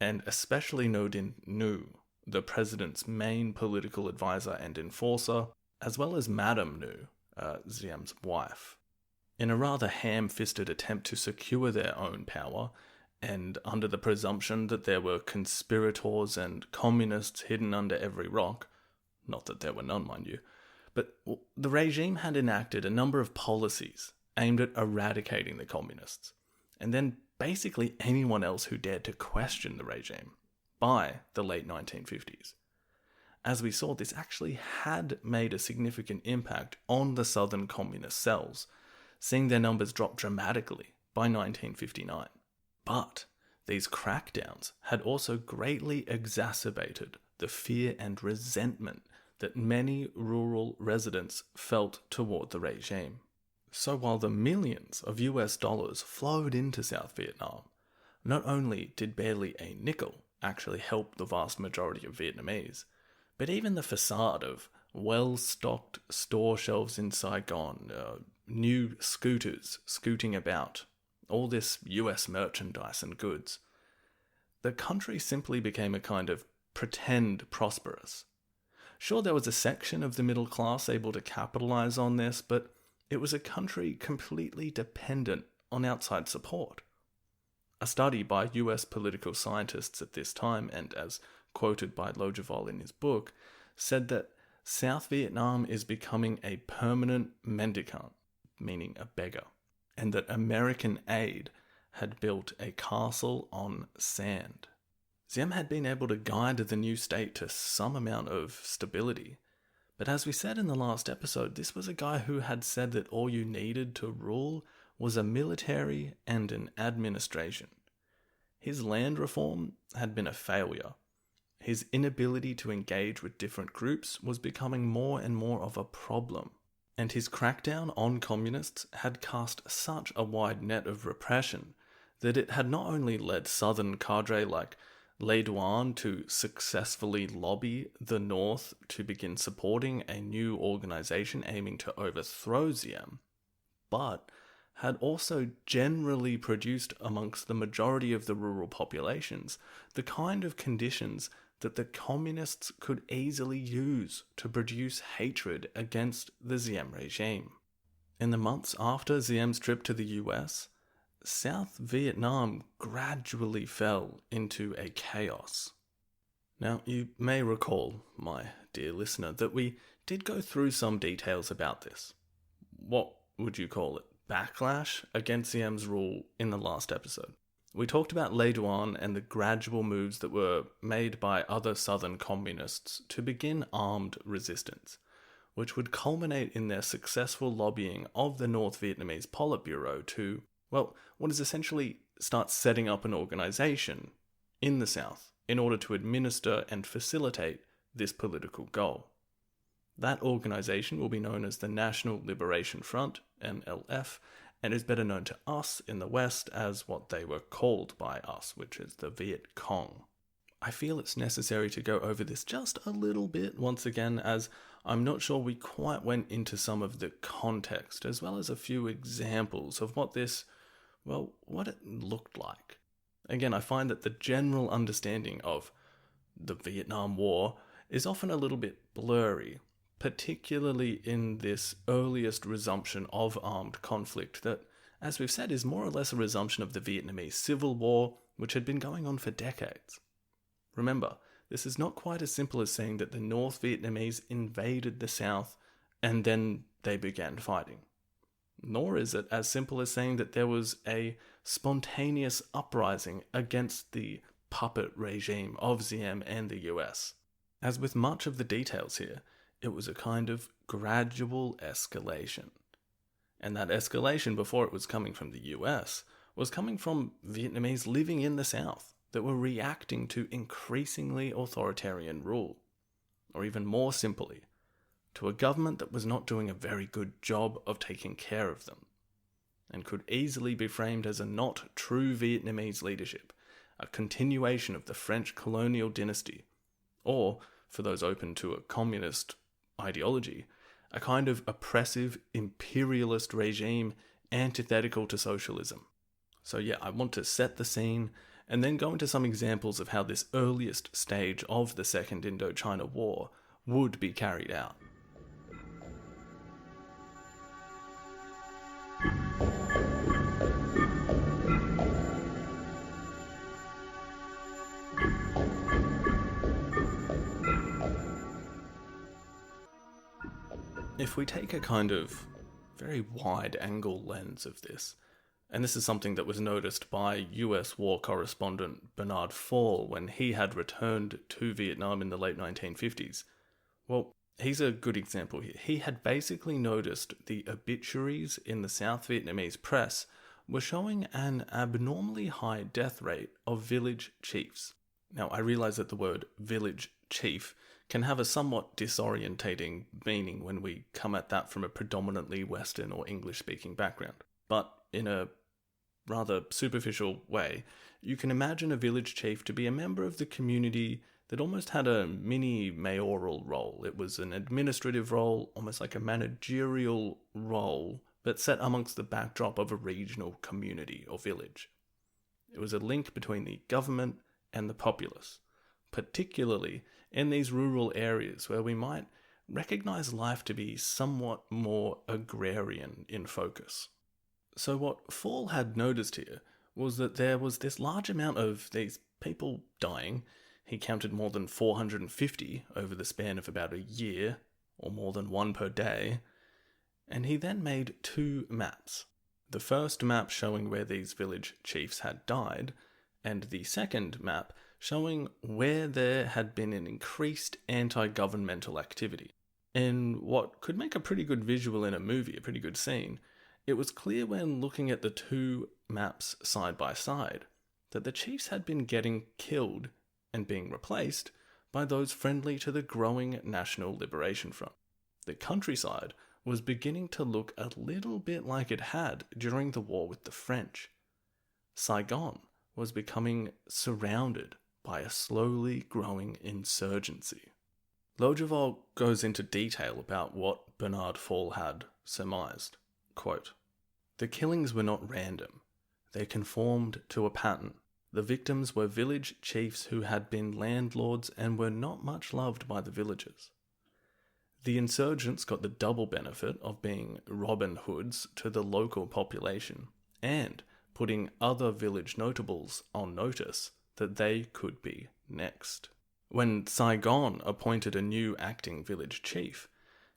and especially No Dinh Nu, the president's main political advisor and enforcer, as well as Madame Nu, Diem's wife. In a rather ham-fisted attempt to secure their own power, and under the presumption that there were conspirators and communists hidden under every rock, not that there were none, mind you, but the regime had enacted a number of policies aimed at eradicating the communists, and then basically anyone else who dared to question the regime, by the late 1950s. As we saw, this actually had made a significant impact on the southern communist cells, seeing their numbers drop dramatically by 1959. But these crackdowns had also greatly exacerbated the fear and resentment that many rural residents felt toward the regime. So while the millions of US dollars flowed into South Vietnam, not only did barely a nickel actually help the vast majority of Vietnamese, but even the facade of well-stocked store shelves in Saigon, new scooters scooting about, all this US merchandise and goods, the country simply became a kind of pretend prosperous. Sure, there was a section of the middle class able to capitalize on this, but it was a country completely dependent on outside support. A study by US political scientists at this time, and as quoted by Lojevol in his book, said that South Vietnam is becoming a permanent mendicant, meaning a beggar, and that American aid had built a castle on sand. Diem had been able to guide the new state to some amount of stability, but as we said in the last episode, this was a guy who had said that all you needed to rule was a military and an administration. His land reform had been a failure. His inability to engage with different groups was becoming more and more of a problem. And his crackdown on communists had cast such a wide net of repression that it had not only led southern cadre like Le Duan to successfully lobby the North to begin supporting a new organization aiming to overthrow Diem, but had also generally produced amongst the majority of the rural populations the kind of conditions that the communists could easily use to produce hatred against the Diem regime. In the months after Diem's trip to the US, South Vietnam gradually fell into a chaos. Now, you may recall, my dear listener, that we did go through some details about this. What would you call it? Backlash against Diem's rule in the last episode. We talked about Le Duan and the gradual moves that were made by other southern communists to begin armed resistance, which would culminate in their successful lobbying of the North Vietnamese Politburo to, well, what is essentially start setting up an organization in the South in order to administer and facilitate this political goal. That organization will be known as the National Liberation Front, NLF, and is better known to us in the West as what they were called by us, which is the Viet Cong. I feel it's necessary to go over this just a little bit once again, as I'm not sure we quite went into some of the context, as well as a few examples of what this well, what it looked like. Again, I find that the general understanding of the Vietnam War is often a little bit blurry, particularly in this earliest resumption of armed conflict that, as we've said, is more or less a resumption of the Vietnamese Civil War, which had been going on for decades. Remember, this is not quite as simple as saying that the North Vietnamese invaded the South and then they began fighting. Nor is it as simple as saying that there was a spontaneous uprising against the puppet regime of Diem and the US. As with much of the details here, it was a kind of gradual escalation. And that escalation, before it was coming from the US, was coming from Vietnamese living in the South that were reacting to increasingly authoritarian rule. Or even more simply, to a government that was not doing a very good job of taking care of them, and could easily be framed as a not true Vietnamese leadership, a continuation of the French colonial dynasty, or, for those open to a communist ideology, a kind of oppressive imperialist regime antithetical to socialism. So yeah, I want to set the scene and then go into some examples of how this earliest stage of the Second Indochina War would be carried out. If we take a kind of very wide-angle lens of this, and this is something that was noticed by US war correspondent Bernard Fall when he had returned to Vietnam in the late 1950s, well, he's a good example here. He had basically noticed the obituaries in the South Vietnamese press were showing an abnormally high death rate of village chiefs. Now, I realize that the word village chief can have a somewhat disorientating meaning when we come at that from a predominantly Western or English-speaking background. But in a rather superficial way, you can imagine a village chief to be a member of the community that almost had a mini mayoral role. It was an administrative role, almost like a managerial role, but set amongst the backdrop of a regional community or village. It was a link between the government and the populace, particularly in these rural areas where we might recognize life to be somewhat more agrarian in focus. So what Fall had noticed here was that there was this large amount of these people dying. He counted more than 450 over the span of about a year, or more than one per day, and he then made two maps. The first map showing where these village chiefs had died, and the second map showing where there had been an increased anti-governmental activity. In what could make a pretty good visual in a movie, a pretty good scene, it was clear when looking at the two maps side by side that the chiefs had been getting killed and being replaced by those friendly to the growing National Liberation Front. The countryside was beginning to look a little bit like it had during the war with the French. Saigon was becoming surrounded by a slowly growing insurgency. Lojevol goes into detail about what Bernard Fall had surmised. Quote, "The killings were not random. They conformed to a pattern. The victims were village chiefs who had been landlords and were not much loved by the villagers. The insurgents got the double benefit of being Robin Hoods to the local population and putting other village notables on notice that they could be next. When Saigon appointed a new acting village chief,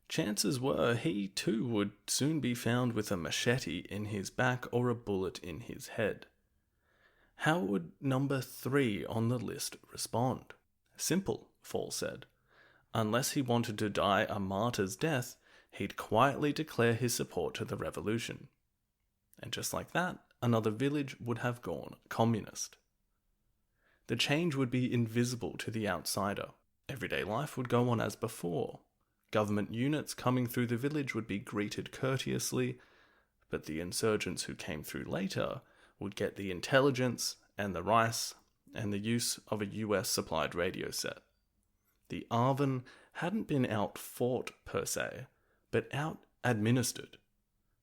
chances were he too would soon be found with a machete in his back or a bullet in his head. How would number 3 on the list respond? Simple, Fall said. Unless he wanted to die a martyr's death, he'd quietly declare his support to the revolution. And just like that, another village would have gone communist. The change would be invisible to the outsider. Everyday life would go on as before. Government units coming through the village would be greeted courteously, but the insurgents who came through later would get the intelligence and the rice and the use of a US-supplied radio set. The ARVN hadn't been out-fought per se, but out-administered,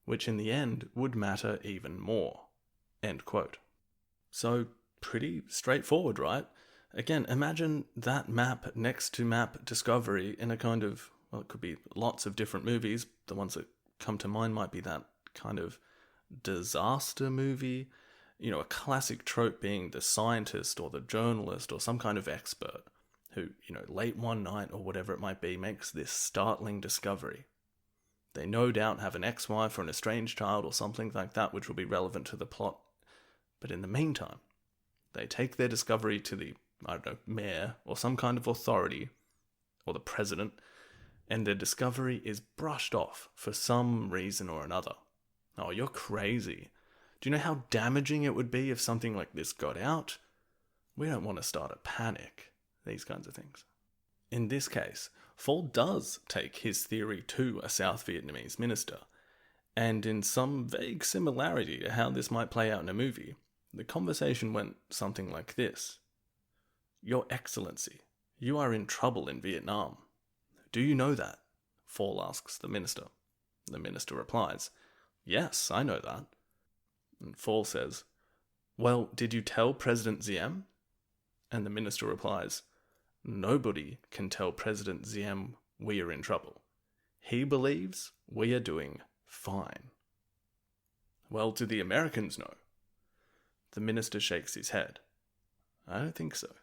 which in the end would matter even more. End quote. So, pretty straightforward, right? Again, imagine that map next to map discovery in a kind of, well, it could be lots of different movies. The ones that come to mind might be that kind of disaster movie. You know, a classic trope being the scientist or the journalist or some kind of expert who, late one night or whatever it might be, makes this startling discovery. They no doubt have an ex-wife or an estranged child or something like that which will be relevant to the plot. But in the meantime, they take their discovery to the, mayor or some kind of authority, or the president, and their discovery is brushed off for some reason or another. Oh, you're crazy. Do you know how damaging it would be if something like this got out? We don't want to start a panic. These kinds of things. In this case, Fall does take his theory to a South Vietnamese minister, and in some vague similarity to how this might play out in a movie, the conversation went something like this. Your Excellency, you are in trouble in Vietnam. Do you know that? Fall asks the minister. The minister replies, Yes, I know that. And Fall says, Well, did you tell President Diem? And the minister replies, Nobody can tell President Diem we are in trouble. He believes we are doing fine. Well, do the Americans know? The minister shakes his head. I don't think so.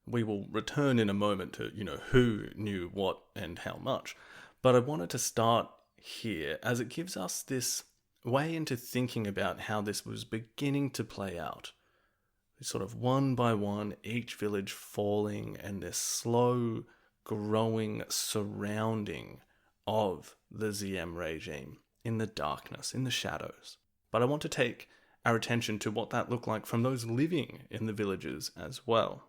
We will return in a moment to, who knew what and how much. But I wanted to start here as it gives us this way into thinking about how this was beginning to play out. Sort of one by one, each village falling and this slow growing surrounding of the Diem regime in the darkness, in the shadows. But I want to take our attention to what that looked like from those living in the villages as well.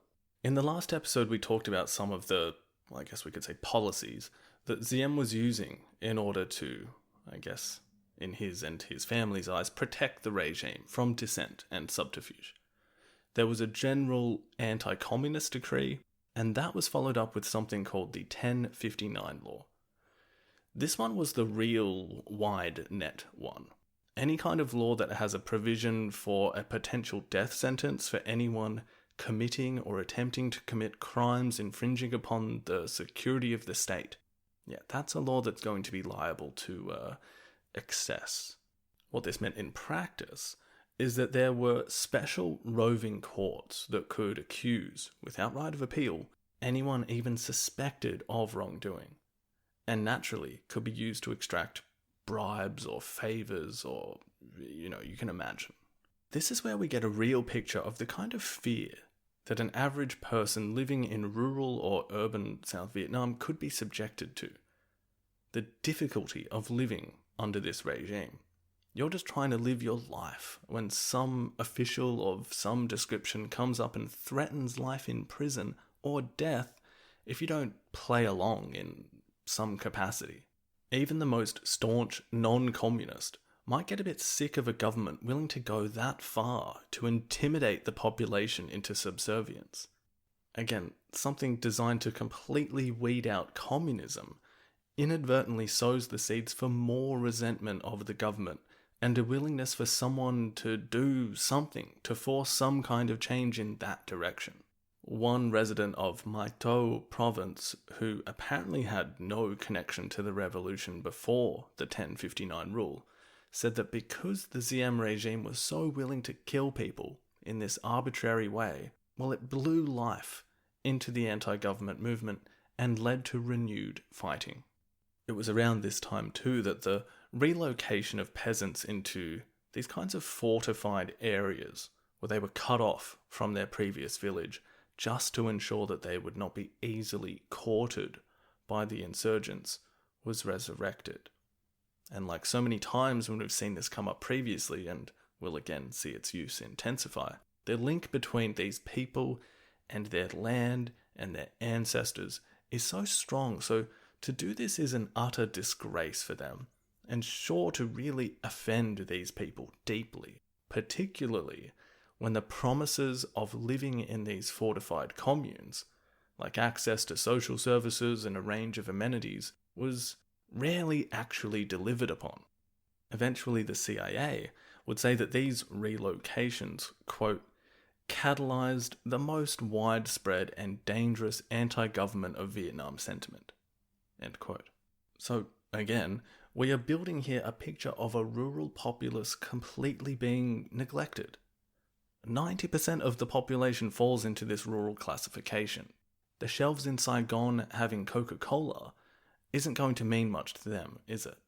In the last episode, we talked about some of the, I guess we could say, policies that Diem was using in order to, I guess, in his and his family's eyes, protect the regime from dissent and subterfuge. There was a general anti-communist decree, and that was followed up with something called the 1059 law. This one was the real wide net one. Any kind of law that has a provision for a potential death sentence for anyone committing or attempting to commit crimes infringing upon the security of the state. Yeah, that's a law that's going to be liable to excess. What this meant in practice is that there were special roving courts that could accuse, without right of appeal, anyone even suspected of wrongdoing, and naturally could be used to extract bribes or favours or, you can imagine. This is where we get a real picture of the kind of fear that an average person living in rural or urban South Vietnam could be subjected to. The difficulty of living under this regime. You're just trying to live your life when some official of some description comes up and threatens life in prison or death if you don't play along in some capacity. Even the most staunch non-communist might get a bit sick of a government willing to go that far to intimidate the population into subservience. Again, something designed to completely weed out communism inadvertently sows the seeds for more resentment of the government and a willingness for someone to do something, to force some kind of change in that direction. One resident of Mai Tho province, who apparently had no connection to the revolution before the 1059 rule, said that because the Diem regime was so willing to kill people in this arbitrary way, well, it blew life into the anti-government movement and led to renewed fighting. It was around this time too that the relocation of peasants into these kinds of fortified areas where they were cut off from their previous village just to ensure that they would not be easily courted by the insurgents was resurrected. And like so many times when we've seen this come up previously, and we'll again see its use intensify, the link between these people and their land and their ancestors is so strong. So to do this is an utter disgrace for them, and sure to really offend these people deeply, particularly when the promises of living in these fortified communes, like access to social services and a range of amenities, was rarely actually delivered upon. Eventually the CIA would say that these relocations, quote, catalyzed the most widespread and dangerous anti-government of Vietnam sentiment, end quote. So, again, we are building here a picture of a rural populace completely being neglected. 90% of the population falls into this rural classification. The shelves in Saigon having Coca-Cola isn't going to mean much to them, is it?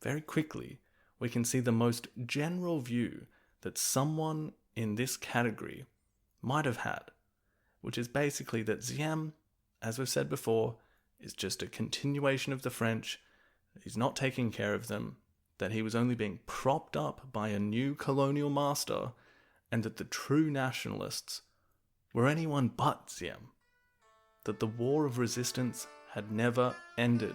Very quickly, we can see the most general view that someone in this category might have had, which is basically that Diem, as we've said before, is just a continuation of the French. He's not taking care of them, that he was only being propped up by a new colonial master, and that the true nationalists were anyone but Diem, that the war of resistance had never ended.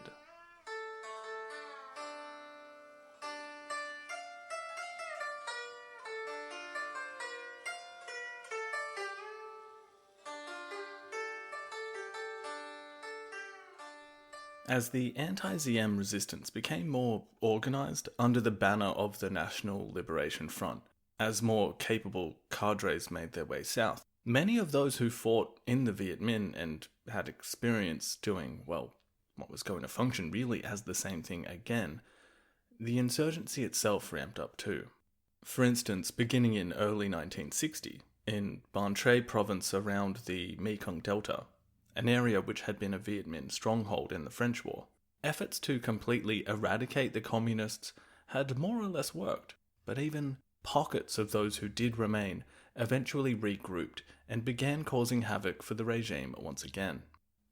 As the anti-Diem resistance became more organised under the banner of the National Liberation Front, as more capable cadres made their way south, many of those who fought in the Viet Minh and had experience doing, well, what was going to function really as the same thing again, the insurgency itself ramped up too. For instance, beginning in early 1960, in Ban Tre province around the Mekong Delta, an area which had been a Viet Minh stronghold in the French War, efforts to completely eradicate the communists had more or less worked, but even pockets of those who did remain eventually regrouped and began causing havoc for the regime once again.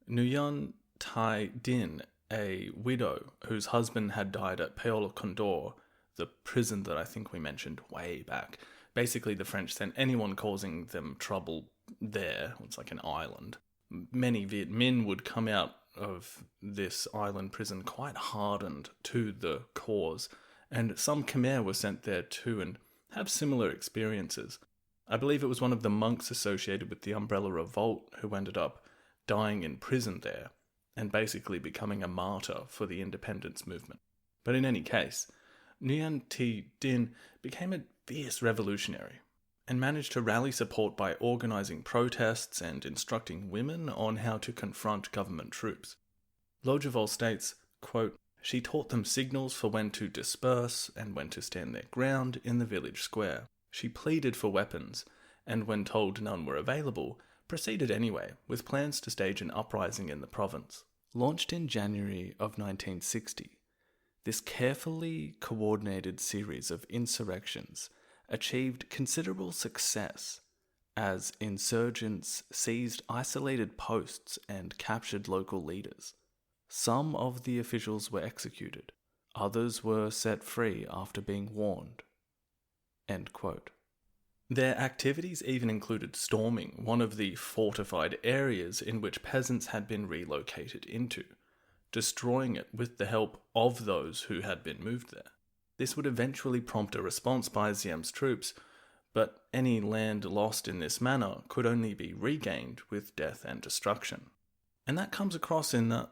Nguyen Thai Dinh, a widow whose husband had died at Paola Condor, the prison that I think we mentioned way back. Basically, the French sent anyone causing them trouble there. It's like an island. Many Viet Minh would come out of this island prison quite hardened to the cause, and some Khmer were sent there too and have similar experiences. I believe it was one of the monks associated with the Umbrella Revolt who ended up dying in prison there, and basically becoming a martyr for the independence movement. But in any case, Nguyen Thi Dinh became a fierce revolutionary, and managed to rally support by organising protests and instructing women on how to confront government troops. Lojevol states, quote, she taught them signals for when to disperse and when to stand their ground in the village square. She pleaded for weapons, and when told none were available, proceeded anyway, with plans to stage an uprising in the province. Launched in January of 1960, this carefully coordinated series of insurrections achieved considerable success as insurgents seized isolated posts and captured local leaders. Some of the officials were executed, others were set free after being warned. End quote. Their activities even included storming one of the fortified areas in which peasants had been relocated into, destroying it with the help of those who had been moved there. This would eventually prompt a response by Diem's troops, but any land lost in this manner could only be regained with death and destruction. And that comes across in the,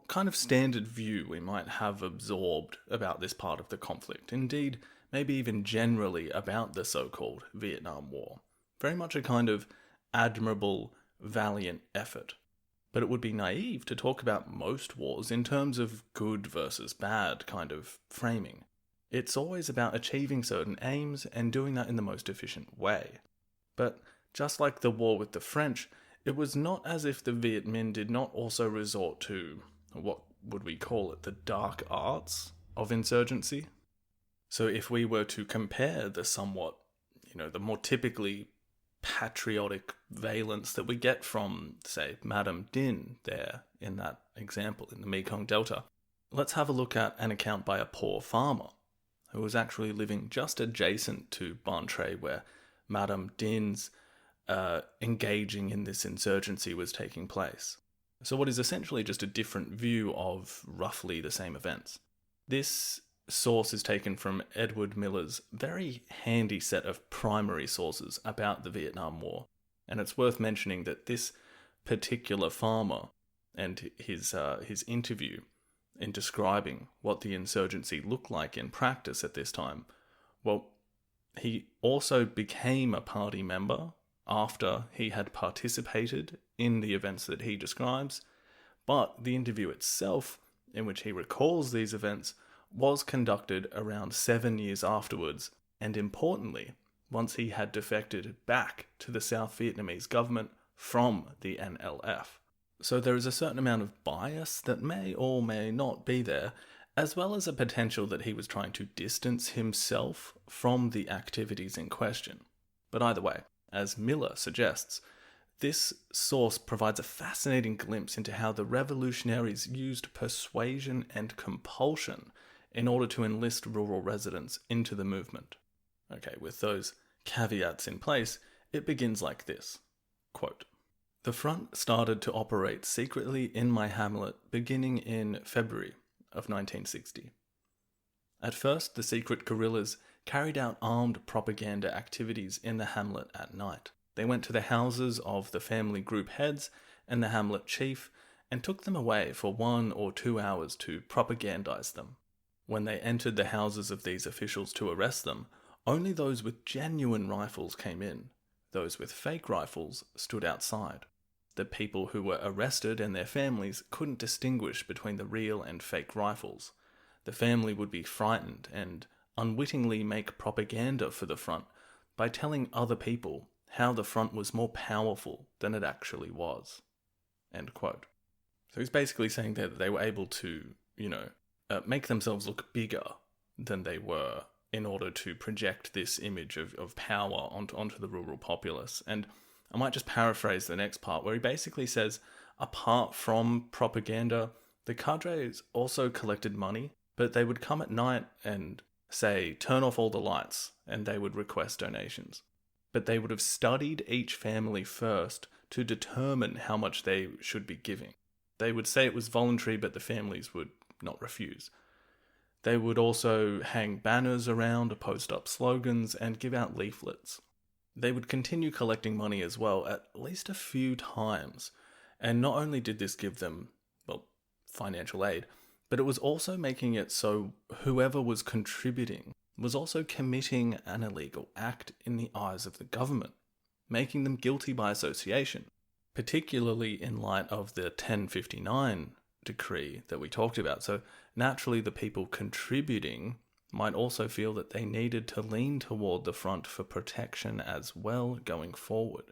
kind of standard view we might have absorbed about this part of the conflict. Indeed, maybe even generally about the so-called Vietnam War. Very much a kind of admirable, valiant effort. But it would be naive to talk about most wars in terms of good versus bad kind of framing. It's always about achieving certain aims and doing that in the most efficient way. But just like the war with the French, it was not as if the Viet Minh did not also resort to, what would we call it, the dark arts of insurgency. So if we were to compare the somewhat, the more typically patriotic valence that we get from, say, Madame Dinh there in that example in the Mekong Delta, let's have a look at an account by a poor farmer who was actually living just adjacent to Ban Tre, where Madame Dinh's engaging in this insurgency was taking place. So what is essentially just a different view of roughly the same events. This source is taken from Edward Miller's very handy set of primary sources about the Vietnam War, and it's worth mentioning that this particular farmer and his interview in describing what the insurgency looked like in practice at this time Well, he also became a party member after he had participated in the events that he describes, but the interview itself, in which he recalls these events, was conducted around 7 years afterwards, and importantly, once he had defected back to the South Vietnamese government from the NLF. So there is a certain amount of bias that may or may not be there, as well as a potential that he was trying to distance himself from the activities in question. But either way, as Miller suggests, this source provides a fascinating glimpse into how the revolutionaries used persuasion and compulsion in order to enlist rural residents into the movement. Okay, with those caveats in place, it begins like this, quote, "The front started to operate secretly in my hamlet beginning in February of 1960. At first, the secret guerrillas carried out armed propaganda activities in the hamlet at night. They went to the houses of the family group heads and the hamlet chief and took them away for 1 or 2 hours to propagandize them. When they entered the houses of these officials to arrest them, only those with genuine rifles came in. Those with fake rifles stood outside. The people who were arrested and their families couldn't distinguish between the real and fake rifles. The family would be frightened and unwittingly make propaganda for the front by telling other people how the front was more powerful than it actually was." End quote. So he's basically saying that they were able to, make themselves look bigger than they were in order to project this image of power onto the rural populace. And I might just paraphrase the next part, where he basically says, apart from propaganda, the cadres also collected money, but they would come at night and say, turn off all the lights, and they would request donations. But they would have studied each family first to determine how much they should be giving. They would say it was voluntary, but the families would not refuse. They would also hang banners around, post up slogans, and give out leaflets. They would continue collecting money as well, at least a few times. And not only did this give them, financial aid, but it was also making it so whoever was contributing was also committing an illegal act in the eyes of the government, making them guilty by association, particularly in light of the 1059 decree that we talked about. So naturally the people contributing might also feel that they needed to lean toward the front for protection as well going forward.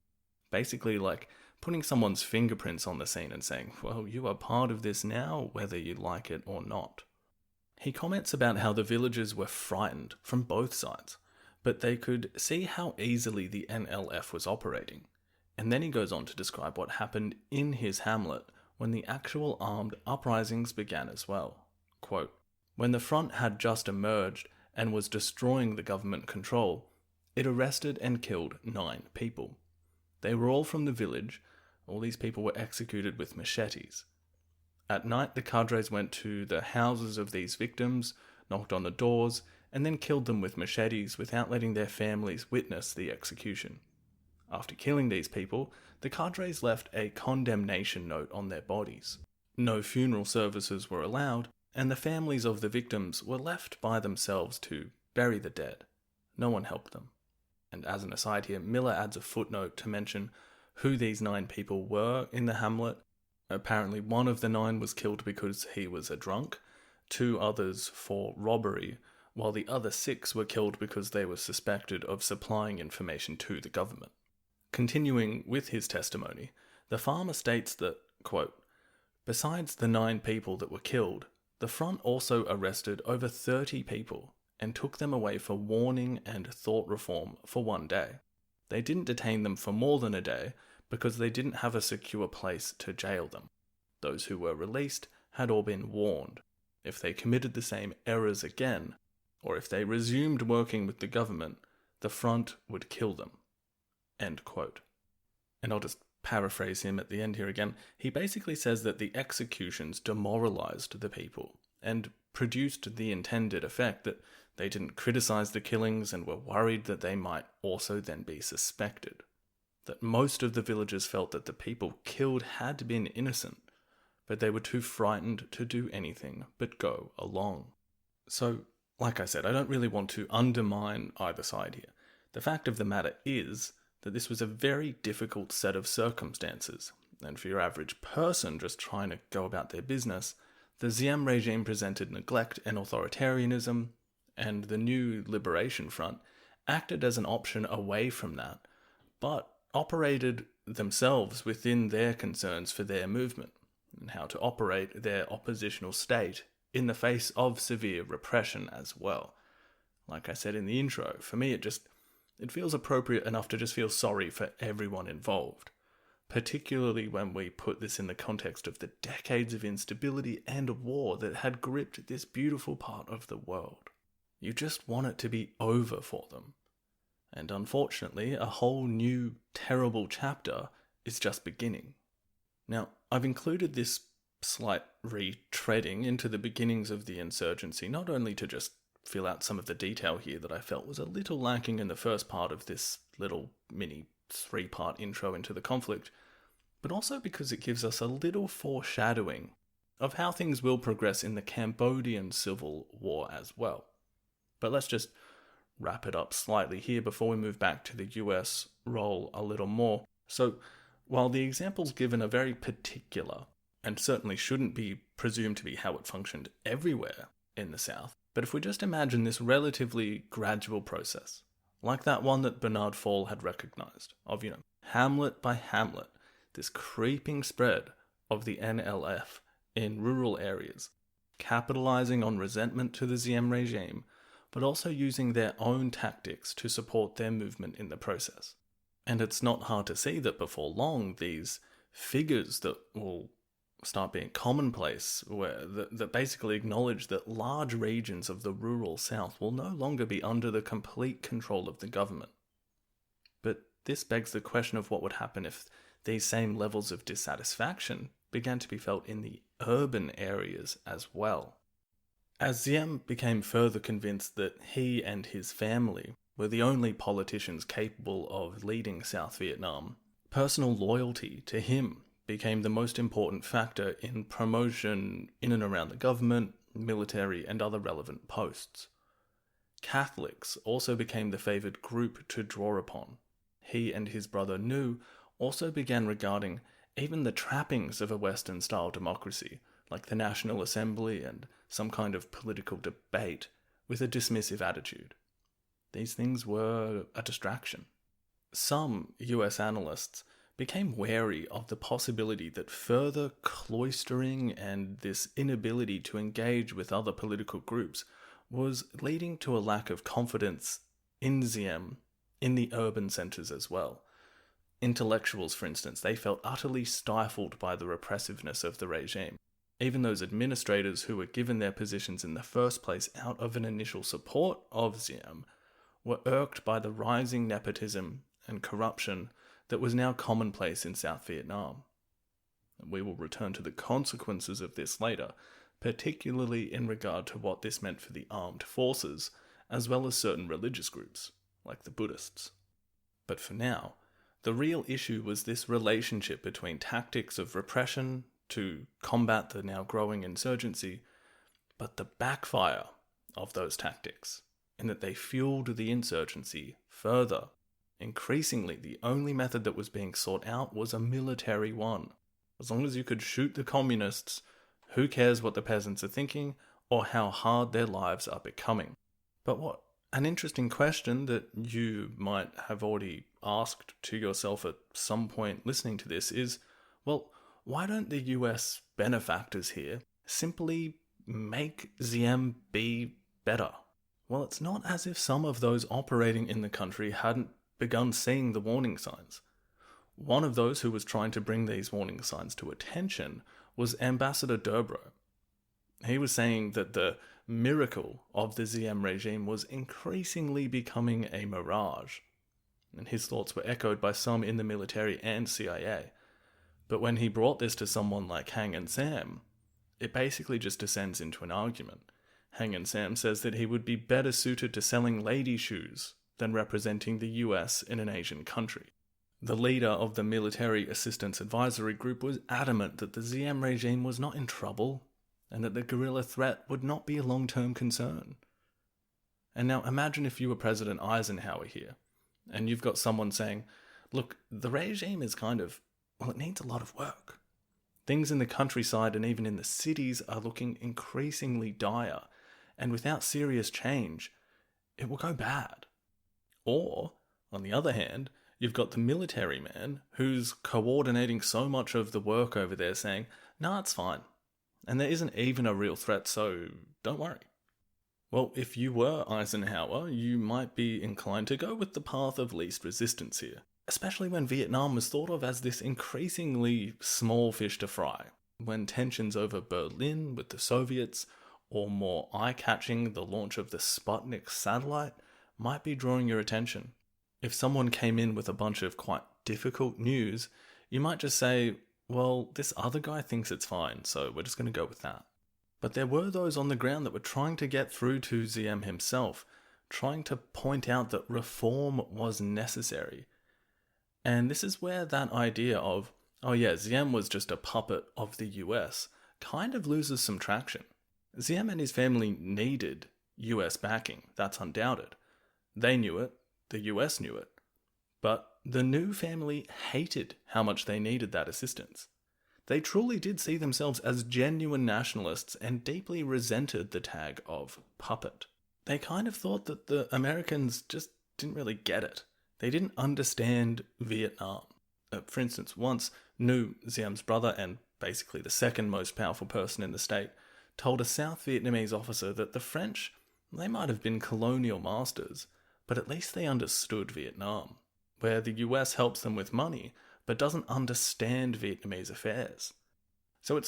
Basically like putting someone's fingerprints on the scene and saying, well, you are part of this now, whether you like it or not. He comments about how the villagers were frightened from both sides, but they could see how easily the NLF was operating. And then he goes on to describe what happened in his hamlet when the actual armed uprisings began as well. Quote, "When the front had just emerged and was destroying the government control, it arrested and killed 9 people. They were all from the village. All these people were executed with machetes. At night, the cadres went to the houses of these victims, knocked on the doors, and then killed them with machetes without letting their families witness the execution. After killing these people, the cadres left a condemnation note on their bodies. No funeral services were allowed, and the families of the victims were left by themselves to bury the dead. No one helped them." And as an aside here, Miller adds a footnote to mention who these 9 people were in the hamlet. Apparently one of the 9 was killed because he was a drunk, 2 others for robbery, while the other 6 were killed because they were suspected of supplying information to the government. Continuing with his testimony, the farmer states that, quote, "Besides the 9 people that were killed, the front also arrested over 30 people and took them away for warning and thought reform for 1 day. They didn't detain them for more than a day because they didn't have a secure place to jail them. Those who were released had all been warned. If they committed the same errors again, or if they resumed working with the government, the front would kill them." End quote. And I'll just paraphrase him at the end here again. He basically says that the executions demoralized the people and produced the intended effect that they didn't criticize the killings and were worried that they might also then be suspected. That most of the villagers felt that the people killed had been innocent, but they were too frightened to do anything but go along. So like I said, I don't really want to undermine either side here. The fact of the matter is that this was a very difficult set of circumstances, and for your average person just trying to go about their business, the Diem regime presented neglect and authoritarianism, and the new Liberation Front acted as an option away from that, but operated themselves within their concerns for their movement, and how to operate their oppositional state in the face of severe repression as well. Like I said in the intro, for me it feels appropriate enough to just feel sorry for everyone involved, particularly when we put this in the context of the decades of instability and war that had gripped this beautiful part of the world. You just want it to be over for them. And unfortunately, a whole new, terrible chapter is just beginning. Now, I've included this slight retreading into the beginnings of the insurgency, not only to just fill out some of the detail here that I felt was a little lacking in the first part of this little mini 3-part intro into the conflict, but also because it gives us a little foreshadowing of how things will progress in the Cambodian Civil War as well. But let's just wrap it up slightly here before we move back to the US role a little more. So, while the examples given are very particular, and certainly shouldn't be presumed to be how it functioned everywhere in the South, but if we just imagine this relatively gradual process, like that one that Bernard Fall had recognized, of, hamlet by hamlet, this creeping spread of the NLF in rural areas, capitalizing on resentment to the Diem regime, but also using their own tactics to support their movement in the process. And it's not hard to see that before long, these figures that will start being commonplace, that basically acknowledge that large regions of the rural South will no longer be under the complete control of the government. But this begs the question of what would happen if these same levels of dissatisfaction began to be felt in the urban areas as well. As Diem became further convinced that he and his family were the only politicians capable of leading South Vietnam, personal loyalty to him became the most important factor in promotion in and around the government, military, and other relevant posts. Catholics also became the favoured group to draw upon. He and his brother Nu also began regarding even the trappings of a Western-style democracy, like the National Assembly and some kind of political debate, with a dismissive attitude. These things were a distraction. Some US analysts became wary of the possibility that further cloistering and this inability to engage with other political groups was leading to a lack of confidence in Diem in the urban centres as well. Intellectuals, for instance, they felt utterly stifled by the repressiveness of the regime. Even those administrators who were given their positions in the first place out of an initial support of Diem were irked by the rising nepotism and corruption that was now commonplace in South Vietnam. And we will return to the consequences of this later, particularly in regard to what this meant for the armed forces, as well as certain religious groups, like the Buddhists. But for now, the real issue was this relationship between tactics of repression to combat the now growing insurgency, but the backfire of those tactics, in that they fueled the insurgency further. Increasingly, the only method that was being sought out was a military one. As long as you could shoot the communists, who cares what the peasants are thinking or how hard their lives are becoming? But what an interesting question that you might have already asked to yourself at some point listening to this is, well, why don't the US benefactors here simply make Diem be better? Well, it's not as if some of those operating in the country hadn't begun seeing the warning signs. One of those who was trying to bring these warning signs to attention was Ambassador Durbro. He was saying that the miracle of the Diem regime was increasingly becoming a mirage, and his thoughts were echoed by some in the military and CIA. But when he brought this to someone like Hang and Sam, it basically just descends into an argument. Hang and Sam says that he would be better suited to selling lady shoes than representing the US in an Asian country. The leader of the Military Assistance Advisory Group was adamant that the Diem regime was not in trouble and that the guerrilla threat would not be a long-term concern. And now imagine if you were President Eisenhower here, and you've got someone saying, look, the regime is it needs a lot of work. Things in the countryside and even in the cities are looking increasingly dire, and without serious change, it will go bad. Or, on the other hand, you've got the military man who's coordinating so much of the work over there saying, nah, it's fine. And there isn't even a real threat, so don't worry. Well, if you were Eisenhower, you might be inclined to go with the path of least resistance here, especially when Vietnam was thought of as this increasingly small fish to fry, when tensions over Berlin with the Soviets, or more eye-catching, the launch of the Sputnik satellite, might be drawing your attention. If someone came in with a bunch of quite difficult news, you might just say, well, this other guy thinks it's fine, so we're just going to go with that. But there were those on the ground that were trying to get through to Diem himself, trying to point out that reform was necessary. And this is where that idea of, oh yeah, Diem was just a puppet of the US, kind of loses some traction. Diem and his family needed US backing, that's undoubted. They knew it, the US knew it. But the new family hated how much they needed that assistance. They truly did see themselves as genuine nationalists and deeply resented the tag of puppet. They kind of thought that the Americans just didn't really get it. They didn't understand Vietnam. For instance, once Nhu, Diem's brother and basically the second most powerful person in the state, told a South Vietnamese officer that the French, they might have been colonial masters, but at least they understood Vietnam, where the US helps them with money, but doesn't understand Vietnamese affairs. So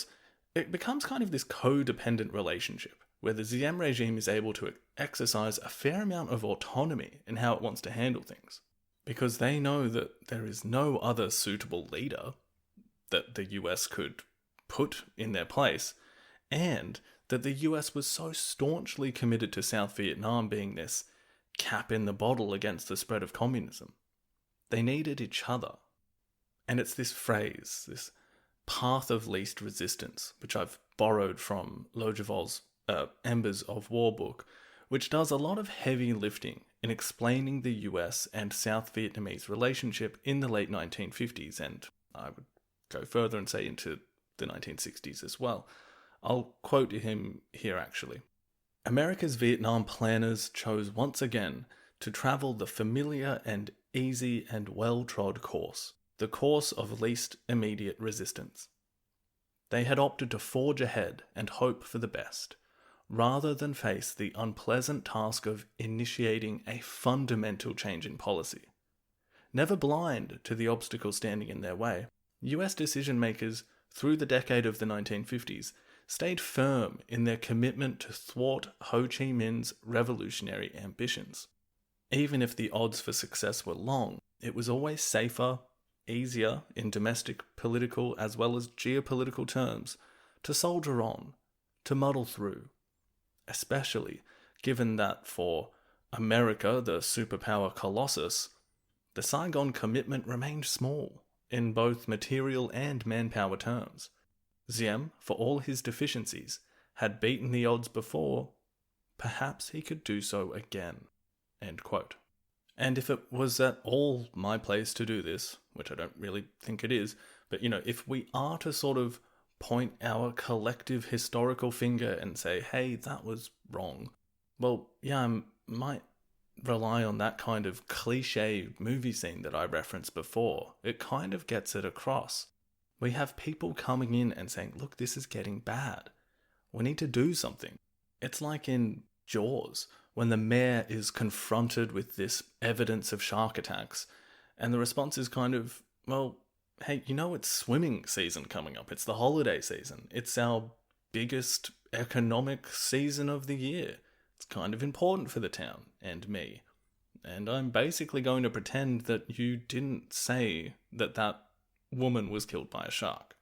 it becomes kind of this codependent relationship, where the Diem regime is able to exercise a fair amount of autonomy in how it wants to handle things, because they know that there is no other suitable leader that the US could put in their place, and that the US was so staunchly committed to South Vietnam being this cap in the bottle against the spread of communism. They needed each other. And it's this phrase, this path of least resistance, which I've borrowed from Logevol's Embers of War book, which does a lot of heavy lifting in explaining the US and South Vietnamese relationship in the late 1950s, and I would go further and say into the 1960s as well. I'll quote him here actually. America's Vietnam planners chose once again to travel the familiar and easy and well-trod course, the course of least immediate resistance. They had opted to forge ahead and hope for the best, rather than face the unpleasant task of initiating a fundamental change in policy. Never blind to the obstacles standing in their way, US decision-makers through the decade of the 1950s stayed firm in their commitment to thwart Ho Chi Minh's revolutionary ambitions. Even if the odds for success were long, it was always safer, easier in domestic political as well as geopolitical terms to soldier on, to muddle through, especially given that for America, the superpower colossus, the Saigon commitment remained small in both material and manpower terms. Diem, for all his deficiencies, had beaten the odds before. Perhaps he could do so again. End quote. And if it was at all my place to do this, which I don't really think it is, but if we are to sort of point our collective historical finger and say, hey, that was wrong, well, yeah, I might rely on that kind of cliche movie scene that I referenced before. It kind of gets it across. We have people coming in and saying, look, this is getting bad. We need to do something. It's like in Jaws, when the mayor is confronted with this evidence of shark attacks, and the response is kind of, well, hey, it's swimming season coming up. It's the holiday season. It's our biggest economic season of the year. It's kind of important for the town and me. And I'm basically going to pretend that you didn't say that woman was killed by a shark.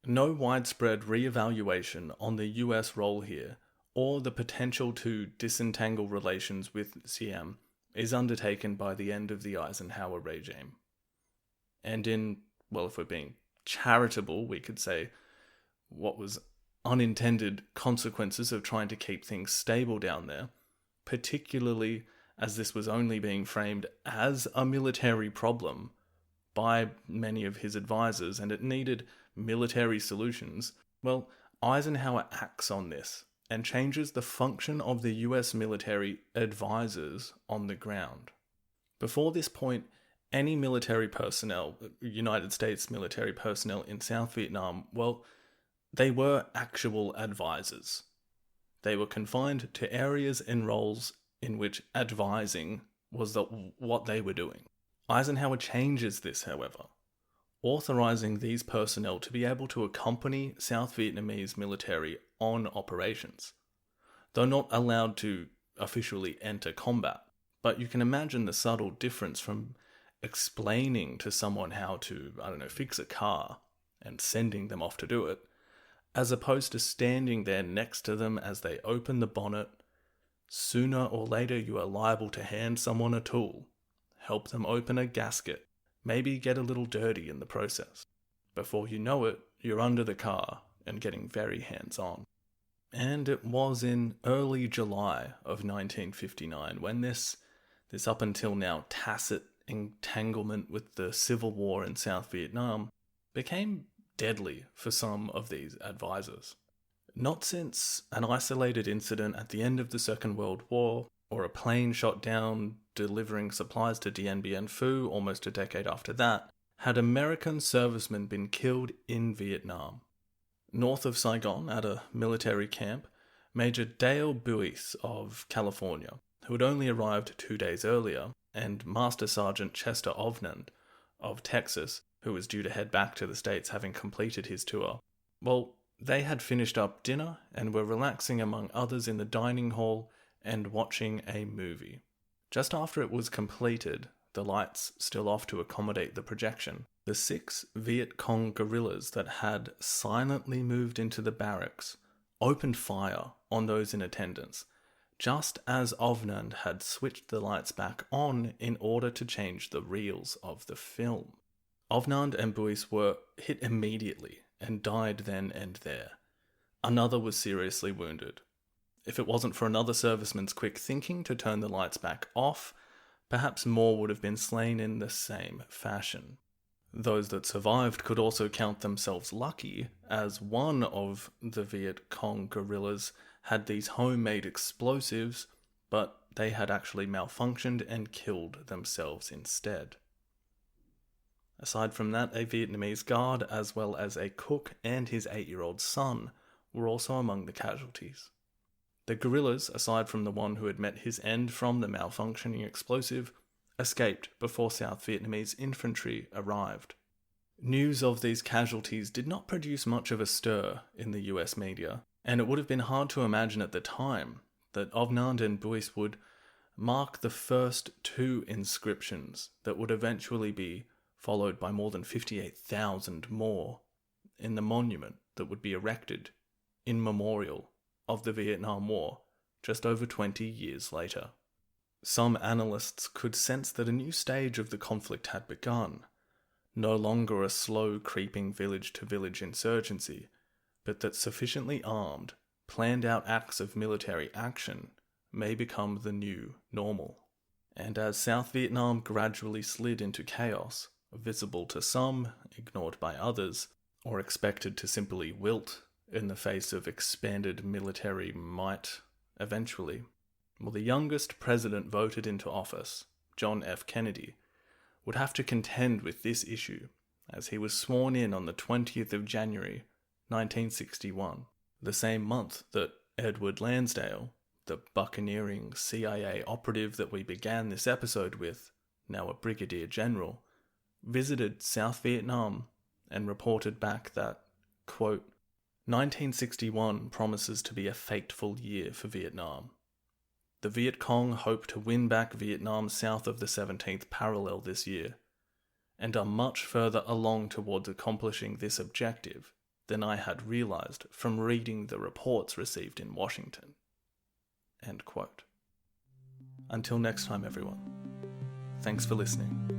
No widespread re-evaluation on the US role here, or the potential to disentangle relations with Diem, is undertaken by the end of the Eisenhower regime. And if we're being charitable, we could say what was unintended consequences of trying to keep things stable down there, particularly as this was only being framed as a military problem by many of his advisors and it needed military solutions, well, Eisenhower acts on this and changes the function of the US military advisors on the ground. Before this point, any military personnel, United States military personnel in South Vietnam, well, they were actual advisors. They were confined to areas and roles in which advising was what they were doing. Eisenhower changes this, however, authorizing these personnel to be able to accompany South Vietnamese military on operations, though not allowed to officially enter combat. But you can imagine the subtle difference from explaining to someone how to, fix a car and sending them off to do it, as opposed to standing there next to them as they open the bonnet. Sooner or later you are liable to hand someone a tool, help them open a gasket, maybe get a little dirty in the process. Before you know it, you're under the car and getting very hands-on. And it was in early July of 1959 when this up until now tacit entanglement with the Civil War in South Vietnam became deadly for some of these advisors. Not since an isolated incident at the end of the Second World War, or a plane shot down delivering supplies to Dien Bien Phu almost a decade after that, had American servicemen been killed in Vietnam. North of Saigon, at a military camp, Major Dale Buies of California, who had only arrived 2 days earlier, and Master Sergeant Chester Ovnand of Texas, who was due to head back to the States having completed his tour, well, they had finished up dinner and were relaxing among others in the dining hall and watching a movie. Just after it was completed, the lights still off to accommodate the projection, the 6 Viet Cong guerrillas that had silently moved into the barracks opened fire on those in attendance, just as Ovnand had switched the lights back on in order to change the reels of the film. Ovnand and Buies were hit immediately and died then and there. Another was seriously wounded. If it wasn't for another serviceman's quick thinking to turn the lights back off, perhaps more would have been slain in the same fashion. Those that survived could also count themselves lucky, as one of the Viet Cong guerrillas had these homemade explosives, but they had actually malfunctioned and killed themselves instead. Aside from that, a Vietnamese guard, as well as a cook and his 8-year-old son, were also among the casualties. The guerrillas, aside from the one who had met his end from the malfunctioning explosive, escaped before South Vietnamese infantry arrived. News of these casualties did not produce much of a stir in the US media, and it would have been hard to imagine at the time that Ovnand and Buies would mark the first 2 inscriptions that would eventually be followed by more than 58,000 more in the monument that would be erected in memorial of the Vietnam War just over 20 years later. Some analysts could sense that a new stage of the conflict had begun, no longer a slow creeping village-to-village insurgency, but that sufficiently armed, planned-out acts of military action may become the new normal. And as South Vietnam gradually slid into chaos, visible to some, ignored by others, or expected to simply wilt in the face of expanded military might eventually, well, the youngest president voted into office, John F. Kennedy, would have to contend with this issue as he was sworn in on the 20th of January, 1961, the same month that Edward Lansdale, the buccaneering CIA operative that we began this episode with, now a brigadier general, visited South Vietnam and reported back that, quote, 1961 promises to be a fateful year for Vietnam. The Viet Cong hope to win back Vietnam south of the 17th parallel this year, and are much further along towards accomplishing this objective than I had realized from reading the reports received in Washington. End quote. Until next time, everyone. Thanks for listening.